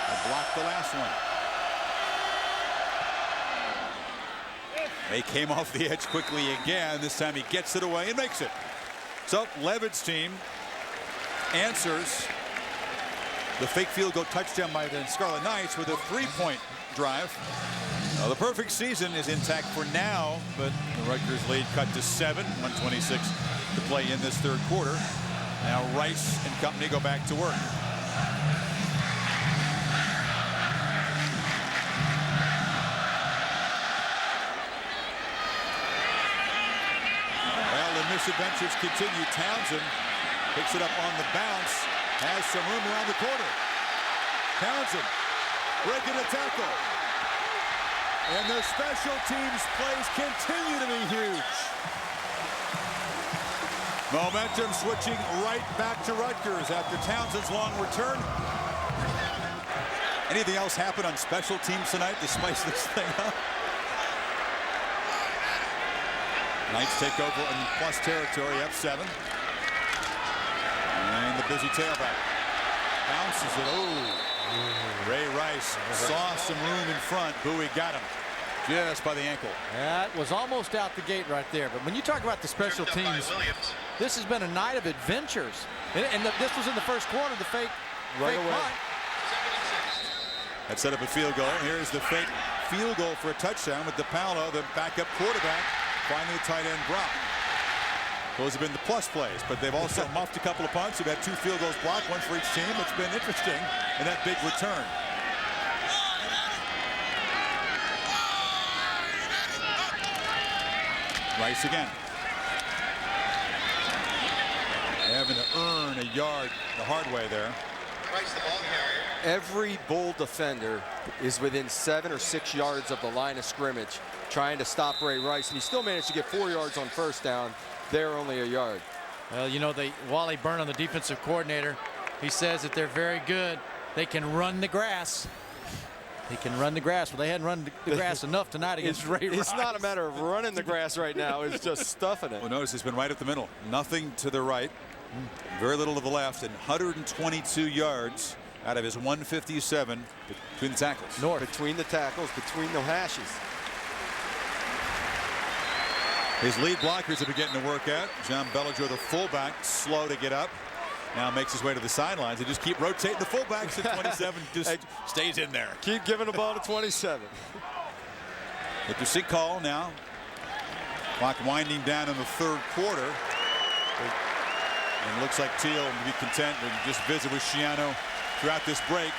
I blocked the last one. They came off the edge quickly again. This time he gets it away and makes it. So Levitt's team answers the fake field goal touchdown by the Scarlet Knights with a 3-point drive. Now, the perfect season is intact for now, but the Rutgers lead cut to 7, 1:26 to play in this 3rd quarter. Now Rice and company go back to work. Well, the misadventures continue. Townsend picks it up on the bounce, has some room around the corner. Townsend breaking a tackle. And the special teams plays continue to be huge. Momentum switching right back to Rutgers after Townsend's long return. Anything else happen on special teams tonight to spice this thing up? Knights take over in plus territory, up 7. And the busy tailback bounces it. Oh. Ray Rice saw some room in front. Bowie got him just by the ankle. That was almost out the gate right there. But when you talk about the special teams, this has been a night of adventures. And this was in the 1st quarter, the fake punt. That set up a field goal. Here's the fake field goal for a touchdown with DePaolo, the backup quarterback, finding the tight end Brock. Those have been the plus plays, but they've also muffed a couple of punts. They've had 2 field goals blocked, 1 for each team. It's been interesting in that big return. Rice again. Having to earn a yard the hard way there. Rice, the ball carrier. Every Bull defender is within 7 or 6 yards of the line of scrimmage trying to stop Ray Rice, and he still managed to get 4 yards on 1st down. They're only a yard. Well, you know, Wally Burnham, the defensive coordinator, he says that they're very good. They can run the grass. They can run the grass. Well, they hadn't run the grass enough tonight against Ray Rice. It's not a matter of running the grass right now. It's just stuffing it. Well, notice it's been right up the middle. Nothing to the right. Very little to the left, and 122 yards out of his 157 between the tackles. Between the tackles, between the hashes. His lead blockers have been getting to work out. John Bellinger, the fullback, slow to get up. Now makes his way to the sidelines. They just keep rotating the fullbacks at 27. Just stays in there. Keep giving the ball to 27. Interesting call now. Clock winding down in the third quarter. And it looks like Teel will be content and just visit with Schiano throughout this break.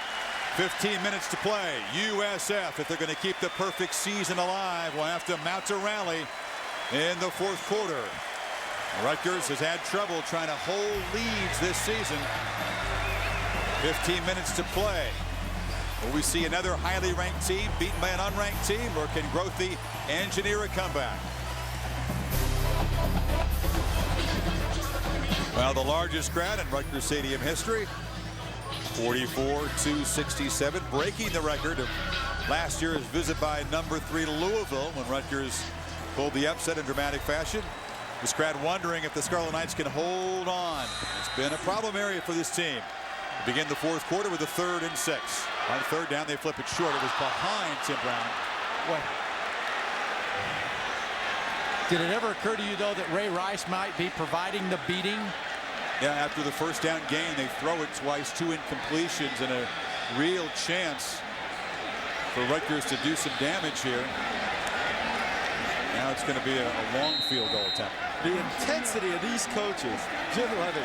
15 minutes to play. USF, if they're going to keep the perfect season alive, will have to mount a rally in the fourth quarter. Rutgers has had trouble trying to hold leads this season. 15 minutes to play. Will we see another highly ranked team beaten by an unranked team, or can Grothe engineer a comeback? Well, the largest crowd in Rutgers Stadium history, 44,267, breaking the record of last year's visit by number 3 Louisville when Rutgers pulled the upset in dramatic fashion. This crowd wondering if the Scarlet Knights can hold on. It's been a problem area for this team. Begin the fourth quarter with a 3rd and 6. On 3rd down, they flip it short. It was behind Tim Brown. What? Did it ever occur to you, though, that Ray Rice might be providing the beating? Yeah, after the first down gain, they throw it twice, 2 incompletions, and a real chance for Rutgers to do some damage here. Now it's going to be a long field goal attempt. The intensity of these coaches, Jim Levitt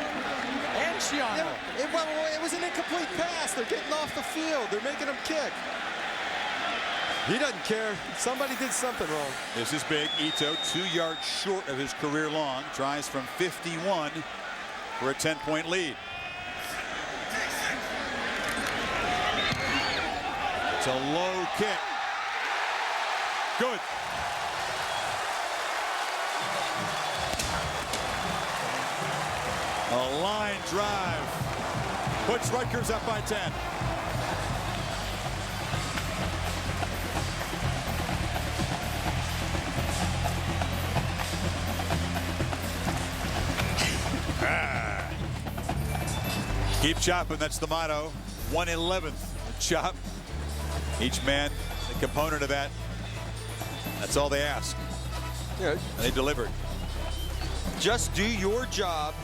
and Schiano. It was an incomplete pass. They're getting off the field. They're making them kick. He doesn't care. Somebody did something wrong. This is big. Ito, 2 yards short of his career long, tries from 51 for a 10-point lead. It's a low kick. Good. A line drive puts Rutgers up by 10. Keep chopping, that's the motto. 1/11th chop. Each man a component of that. That's all they ask. Yeah. And they delivered. Just do your job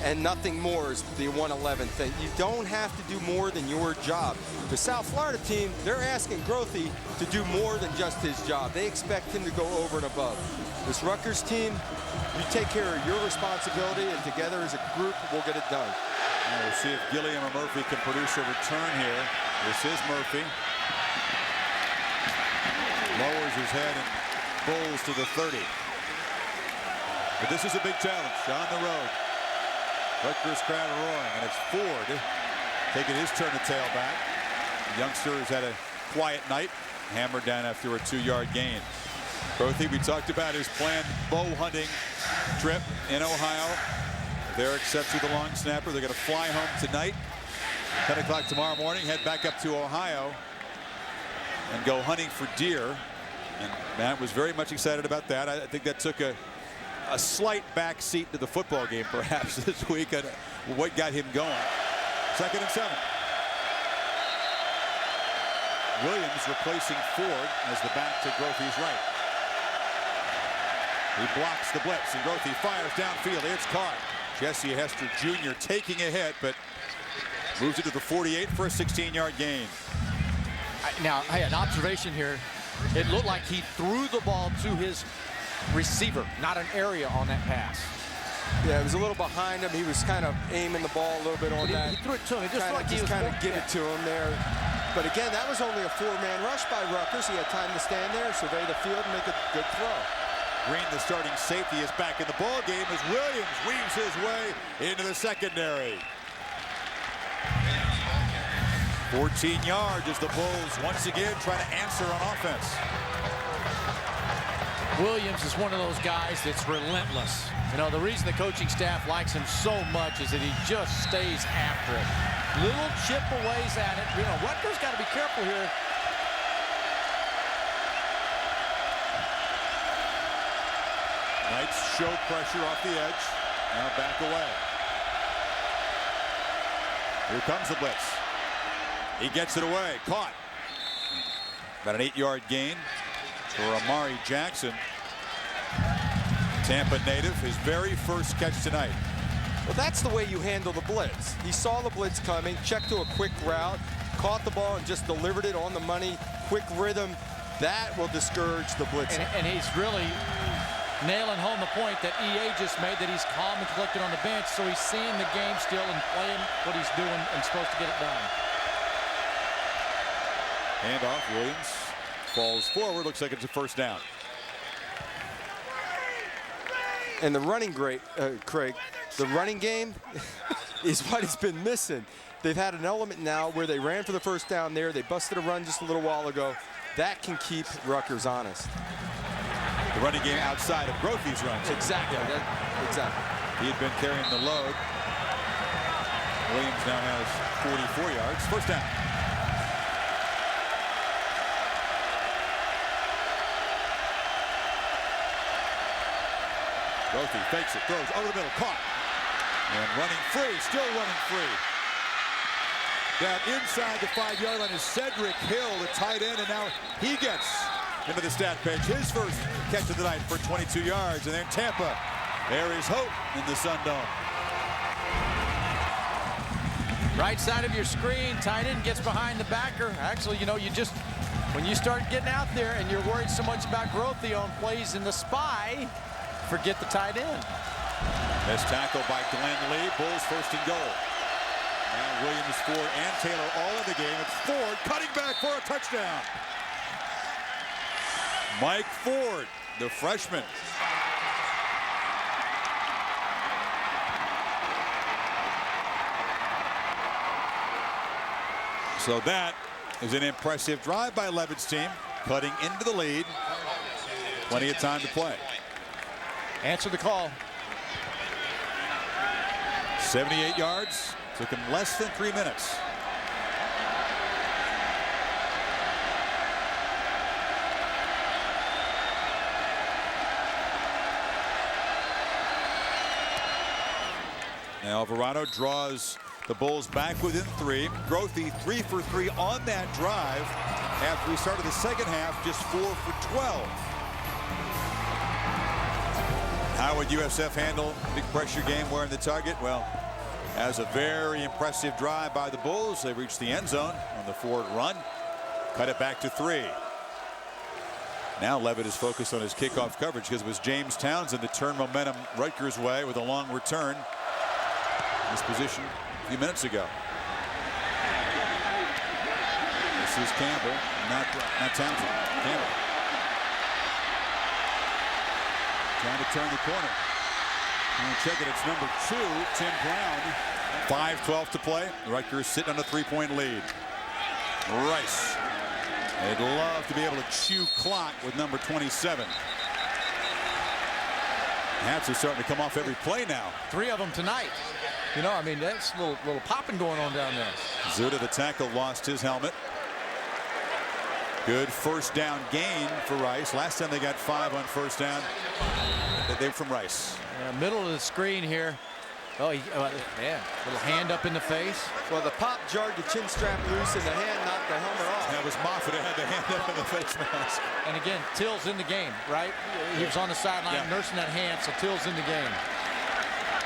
and nothing more is the 1/11 thing. You don't have to do more than your job. The South Florida team, they're asking Grothe to do more than just his job. They expect him to go over and above. This Rutgers team, you take care of your responsibility, and together as a group, we'll get it done. Now we'll see if Gilliam or Murphy can produce a return here. This is Murphy. Lowers his head and bowls to the 30. But this is a big challenge on the road. Rutgers crowd roaring, and it's Ford taking his turn to tail back. The youngster has had a quiet night, hammered down after a 2-yard gain. Grothe, we talked about his planned bow hunting trip in Ohio. There accepts you the long snapper. They're going to fly home tonight, 10 o'clock tomorrow morning, head back up to Ohio and go hunting for deer. And Matt was very much excited about that. I think that took a slight back seat to the football game perhaps this week and what got him going. 2nd and 7. Williams replacing Ford as the back to Grothe's right. He blocks the blitz and Grothe fires downfield. It's caught. Jesse Hester Jr. taking a hit, but moves it to the 48 for a 16-yard gain. Now, I had an observation here. It looked like he threw the ball to his receiver, not an area on that pass. Yeah, it was a little behind him. He was kind of aiming the ball a little bit on that. He threw it to him. It just like he was kind of give it to him there. But again, that was only a 4-man rush by Rutgers. He had time to stand there, survey the field, and make a good throw. Green, the starting safety, is back in the ball game as Williams weaves his way into the secondary. 14 yards as the Bulls once again try to answer on offense. Williams is one of those guys that's relentless. You know, the reason the coaching staff likes him so much is that he just stays after it. Little chip aways at it. You know, Rutgers got to be careful here. Knights show pressure off the edge. Now back away. Here comes the blitz. He gets it away. Caught. About an 8-yard gain for Amari Jackson. Tampa native, his very first catch tonight. Well, that's the way you handle the blitz. He saw the blitz coming, checked to a quick route, caught the ball and just delivered it on the money. Quick rhythm. That will discourage the blitz. And he's really nailing home the point that EA just made, that he's calm and collected on the bench, so he's seeing the game still and playing what he's doing and supposed to get it done. Handoff. Williams falls forward. Looks like it's a first down. And the running Craig, the running game is what has been missing. They've had an element now where they ran for the first down there. They busted a run just a little while ago. That can keep Rutgers honest. The running game outside of Grothe's runs. Exactly. Exactly. He had been carrying the load. Williams now has 44 yards. First down. Grothe fakes it, throws over the middle, caught. And running free, still running free. That inside the 5-yard line is Cedric Hill, the tight end, and now he gets into the stat page. His first catch of the night for 22 yards. And then Tampa, there is hope in the Sun Dome. Right side of your screen, tight end gets behind the backer. Actually, you know, when you start getting out there and you're worried so much about Grothe on plays in the spy, forget the tight end. Missed tackle by Glenn Lee. Bulls first and goal. Now Williams, Ford, and Taylor all in the game. It's Ford cutting back for a touchdown. Mike Ford, the freshman. So that is an impressive drive by Levitt's team, cutting into the lead. Plenty of time to play. Answer the call. 78 yards. Took him less than 3 minutes. Now Alvarado draws the Bulls back within 3. Grothe 3 for 3 on that drive. After we started the second half, just 4 for 12. How would USF handle big pressure game wearing the target? Well, as a very impressive drive by the Bulls, they reached the end zone on the Ford run. Cut it back to 3. Now Levitt is focused on his kickoff coverage because it was James Townsend that turned momentum Rutgers' way with a long return. This position a few minutes ago. This is Campbell, not Townsend. Campbell. Trying to turn the corner. And check it, it's number 2, Tim Brown. 5:12 to play. Rutgers sitting on a 3-point lead. Rice. They'd love to be able to chew clock with number 27. Hats are starting to come off every play now. 3 of them tonight. You know, I mean, that's a little popping going on down there. Zuda, the tackle, lost his helmet. Good first down gain for Rice. Last time they got 5 on first down. They're from Rice. Yeah, middle of the screen here. Oh, yeah, little hand up in the face. Well, the pop jarred the chin strap loose and the hand knocked the helmet off. That was Moffitt who had the hand up in the face mask. And again, Till's in the game, right? He was on the sideline nursing that hand, so Till's in the game.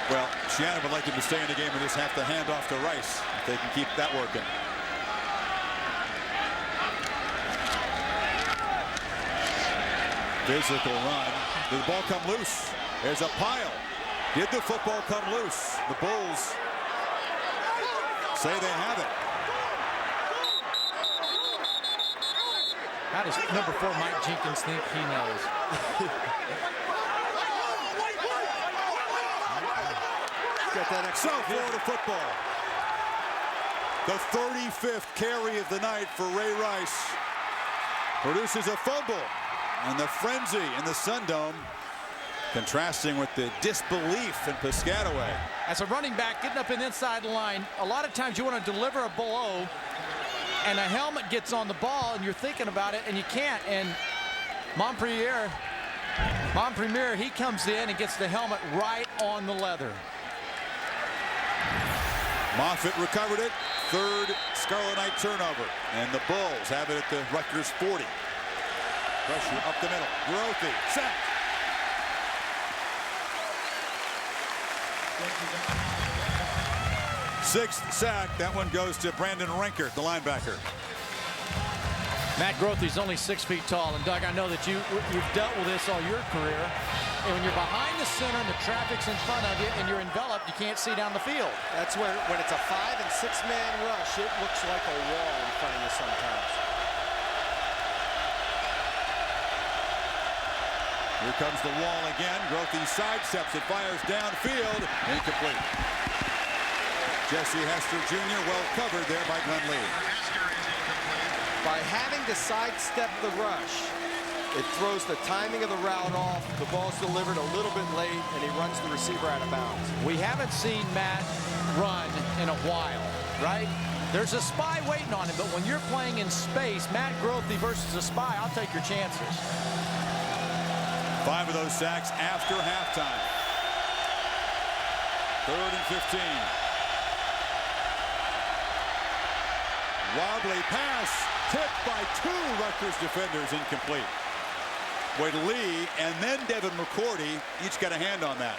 Well, Shannon would like him to stay in the game and just have to hand off to Rice if they can keep that working. Physical run. Did the ball come loose? There's a pile. Did the football come loose? The Bulls say they have it. How does number 4 Mike Jenkins think he knows? Got that extra. South Florida football. The 35th carry of the night for Ray Rice. Produces a fumble. And the frenzy in the Sun Dome, contrasting with the disbelief in Piscataway. As a running back getting up in the inside line, a lot of times you want to deliver a below, and a helmet gets on the ball, and you're thinking about it, and you can't. And Montpremier, he comes in and gets the helmet right on the leather. Moffitt recovered it. Third Scarlet Knight turnover. And the Bulls have it at the Rutgers 40. Pressure up the middle. Grothe. Sack. Sixth sack. That one goes to Brandon Renkert, the linebacker. Matt Grothe's only 6 feet tall, and Doug, I know that you've dealt with this all your career. And when you're behind the center and the traffic's in front of you and you're enveloped, you can't see down the field. That's when it's a 5- and 6-man rush, it looks like a wall in front of you sometimes. Here comes the wall again. Grothe sidesteps it, fires downfield. Incomplete. Jesse Hester Jr. well covered there by Glenn Lee. By having to sidestep the rush, it throws the timing of the route off. The ball's delivered a little bit late, and he runs the receiver out of bounds. We haven't seen Matt run in a while, right? There's a spy waiting on him, but when you're playing in space, Matt Grothe versus a spy, I'll take your chances. 5 of those sacks after halftime. 3rd and 15. Wobbly pass, tipped by 2 Rutgers defenders, incomplete. Boyd Lee and then Devin McCourty each got a hand on that.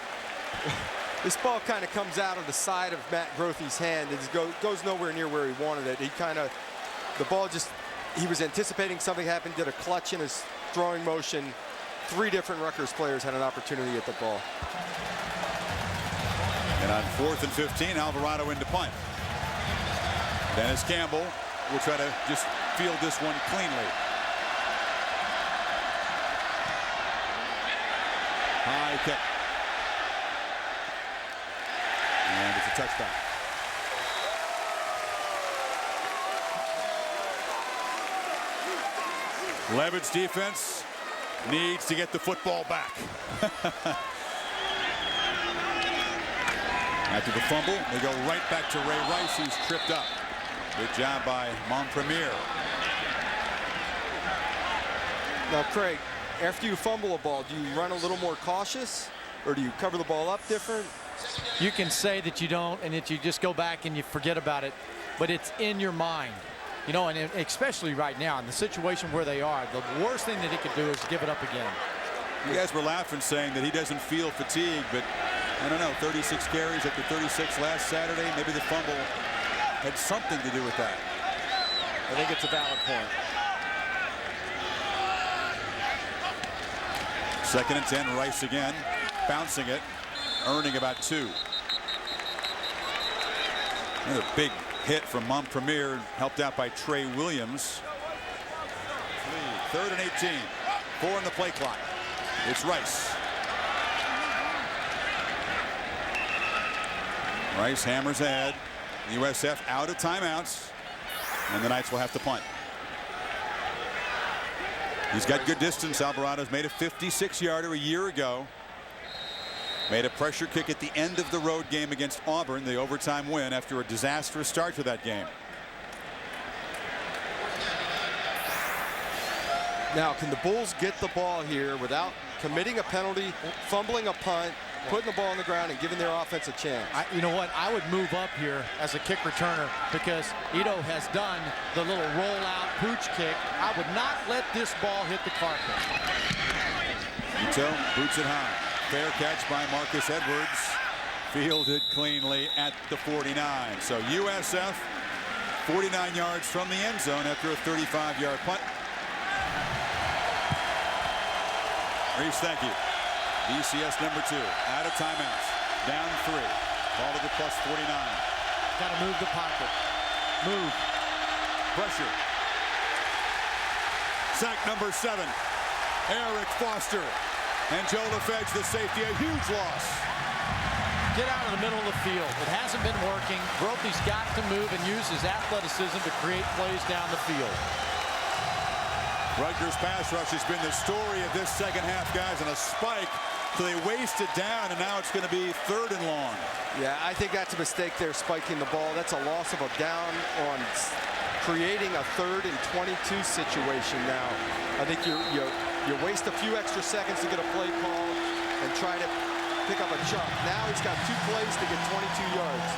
This ball kind of comes out of the side of Matt Grothe's hand. It goes nowhere near where he wanted it. The ball just, he was anticipating something happened, did a clutch in his throwing motion. 3 different Rutgers players had an opportunity at the ball. And on 4th and 15, Alvarado into punt. Dennis Campbell will try to just field this one cleanly. High kick. And it's a touchdown. Levitt's defense needs to get the football back. After the fumble, they go right back to Ray Rice, who's tripped up. Good job by Montpremier. Now, Craig, after you fumble a ball, do you run a little more cautious, or do you cover the ball up different? You can say that you don't, and that you just go back and you forget about it, but it's in your mind. You know, and especially right now, in the situation where they are, the worst thing that he could do is give it up again. You guys were laughing, saying that he doesn't feel fatigue, but I don't know, 36 carries after 36 last Saturday. Maybe the fumble had something to do with that. I think it's a valid point. 2nd and 10, Rice again, bouncing it, earning about 2. Another big hit from Montpremier, helped out by Trey Williams. 3rd and 18, 4 on the play clock. It's Rice. Rice hammers ahead. USF out of timeouts, and the Knights will have to punt. He's got good distance. Alvarado's made a 56-yarder a year ago. Made a pressure kick at the end of the road game against Auburn, the overtime win after a disastrous start to that game. Now, can the Bulls get the ball here without committing a penalty, fumbling a punt, putting the ball on the ground, and giving their offense a chance? You know what? I would move up here as a kick returner because Ito has done the little rollout pooch kick. I would not let this ball hit the carpet. Ito boots it high. Fair catch by Marcus Edwards. Fielded cleanly at the 49. So USF 49 yards from the end zone after a 35-yard punt. Reese, thank you. BCS number 2, out of timeouts, down 3. Ball to the plus 49. Got to move the pocket. Move. Pressure. Sack number 7. Eric Foster. And Joe LaFedge, the safety, a huge loss. Get out of the middle of the field. It hasn't been working. Grothe's got to move and use his athleticism to create plays down the field. Rutgers pass rush has been the story of this second half, guys, and a spike. So they waste it down, and now it's going to be 3rd and long. Yeah, I think that's a mistake there, spiking the ball. That's a loss of a down on creating a 3rd and 22 situation now. I think you waste a few extra seconds to get a play call and try to pick up a chunk. Now he's got 2 plays to get 22 yards.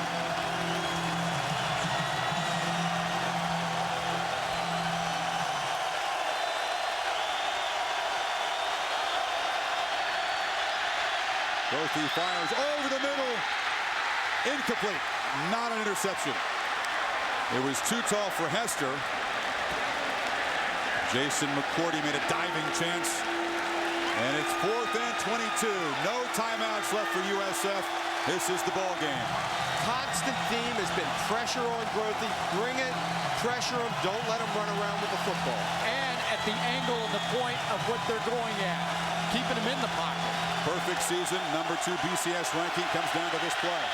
Grothe fires over the middle. Incomplete. Not an interception. It was too tall for Hester. Jason McCourty made a diving chance. And it's 4th and 22. No timeouts left for USF. This is the ball game. Constant theme has been pressure on Grothe. Bring it, pressure him, don't let him run around with the football. And at the angle and the point of what they're going at, keeping him in the pocket. Perfect season. Number 2 BCS ranking comes down to this play.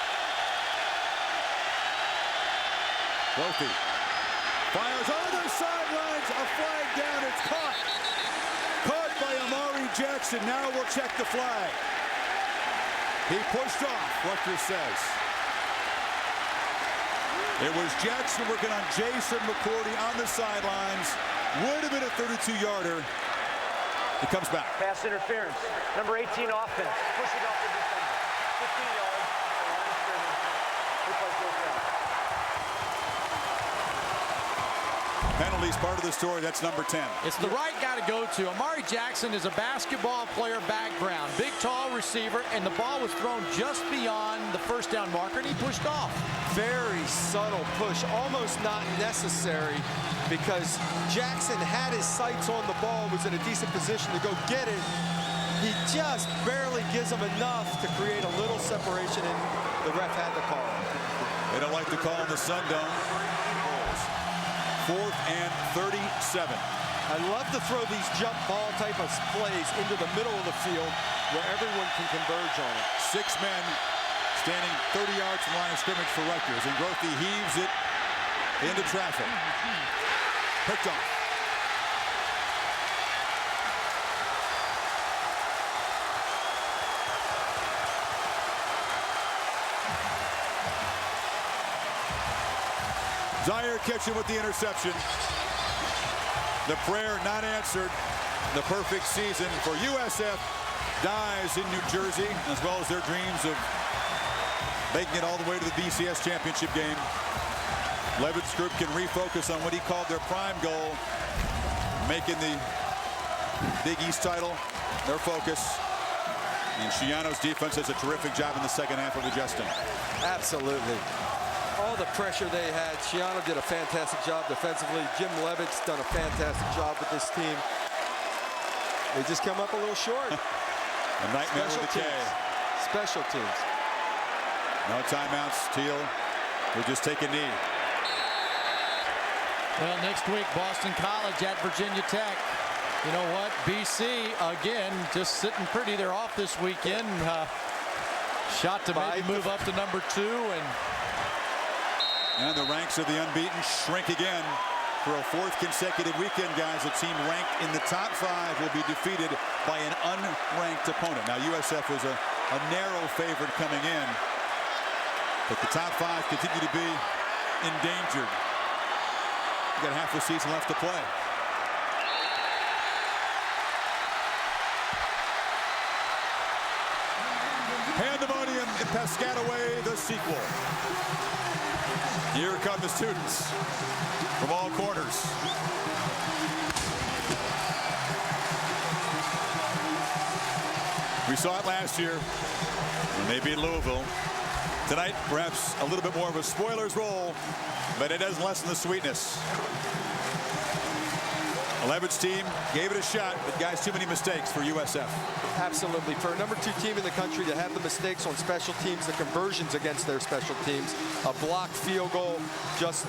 Grothe fires over the sidelines. A flag down. It's caught. Caught by Amari Jackson. Now we'll check the flag. He pushed off, Rutgers says. It was Jackson working on Jason McCourty on the sidelines. Would have been a 32-yarder. It comes back. Pass interference. Number 18 offense. Pushing off the defender. 15 yards. Line of scrimmage. Replay goes down. Penalties part of the story. That's number 10. It's the right guy to go to. Amari Jackson is a basketball player background. Big, tall receiver, and the ball was thrown just beyond the first down marker, and he pushed off. Very subtle push, almost not necessary, because Jackson had his sights on the ball, was in a decent position to go get it. He just barely gives him enough to create a little separation, and the ref had the call. They don't like the call in the Sun Dome. 4th and 37. I love to throw these jump ball type of plays into the middle of the field where everyone can converge on it. 6 men standing 30 yards from the line of scrimmage for Rutgers, and Grothe heaves it into traffic. Picked off. Zaire Kitchen with the interception. The prayer not answered. The perfect season for USF dies in New Jersey, as well as their dreams of making it all the way to the BCS championship game. Levitt's group can refocus on what he called their prime goal, making the Big East title their focus. And Schiano's defense does a terrific job in the second half of adjusting. Absolutely. All the pressure they had, Schiano did a fantastic job defensively. Jim Levitt's done a fantastic job with this team. They just come up a little short. A nightmare with a K. Special teams. No timeouts. Teel will just take a knee. Well, next week, Boston College at Virginia Tech. You know what? BC, again, just sitting pretty. They're off this weekend. Shot to maybe move up to number 2. And the ranks of the unbeaten shrink again. For a 4th consecutive weekend, guys, a team ranked in the top 5 will be defeated by an unranked opponent. Now, USF was a narrow favorite coming in, but the top 5 continue to be endangered. You got half the season left to play. Pandemonium in Piscataway, the sequel. Here come the students from all corners. We saw it last year when they beat Louisville. Tonight, perhaps a little bit more of a spoiler's role, but it doesn't lessen the sweetness. 11's team gave it a shot, but guys, too many mistakes for USF. Absolutely. For a number 2 team in the country to have the mistakes on special teams, the conversions against their special teams, a blocked field goal, just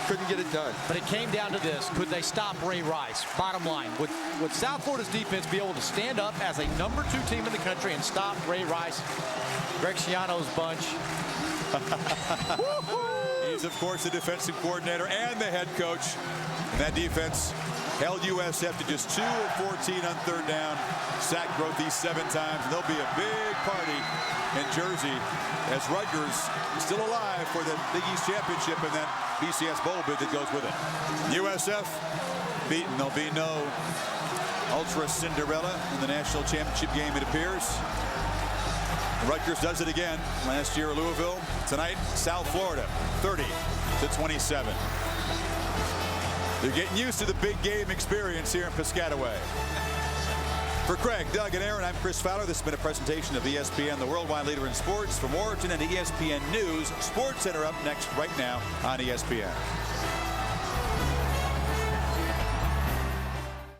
couldn't get it done. But it came down to this. Could they stop Ray Rice? Bottom line, would South Florida's defense be able to stand up as a number 2 team in the country and stop Ray Rice? Greg Schiano's bunch. He's, of course, the defensive coordinator and the head coach. And that defense held USF to just 2 of 14 on 3rd down. Sacked Grothe 7 times. And there'll be a big party in Jersey as Rutgers is still alive for the Big East Championship and that BCS Bowl bid that goes with it. USF beaten. There'll be no Ultra Cinderella in the national championship game, it appears. Rutgers does it again. Last year, Louisville. Tonight, South Florida, 30-27. They're getting used to the big game experience here in Piscataway. For Craig, Doug, and Aaron, I'm Chris Fowler. This has been a presentation of ESPN, the worldwide leader in sports. From Origin and ESPN News, SportsCenter up next right now on ESPN.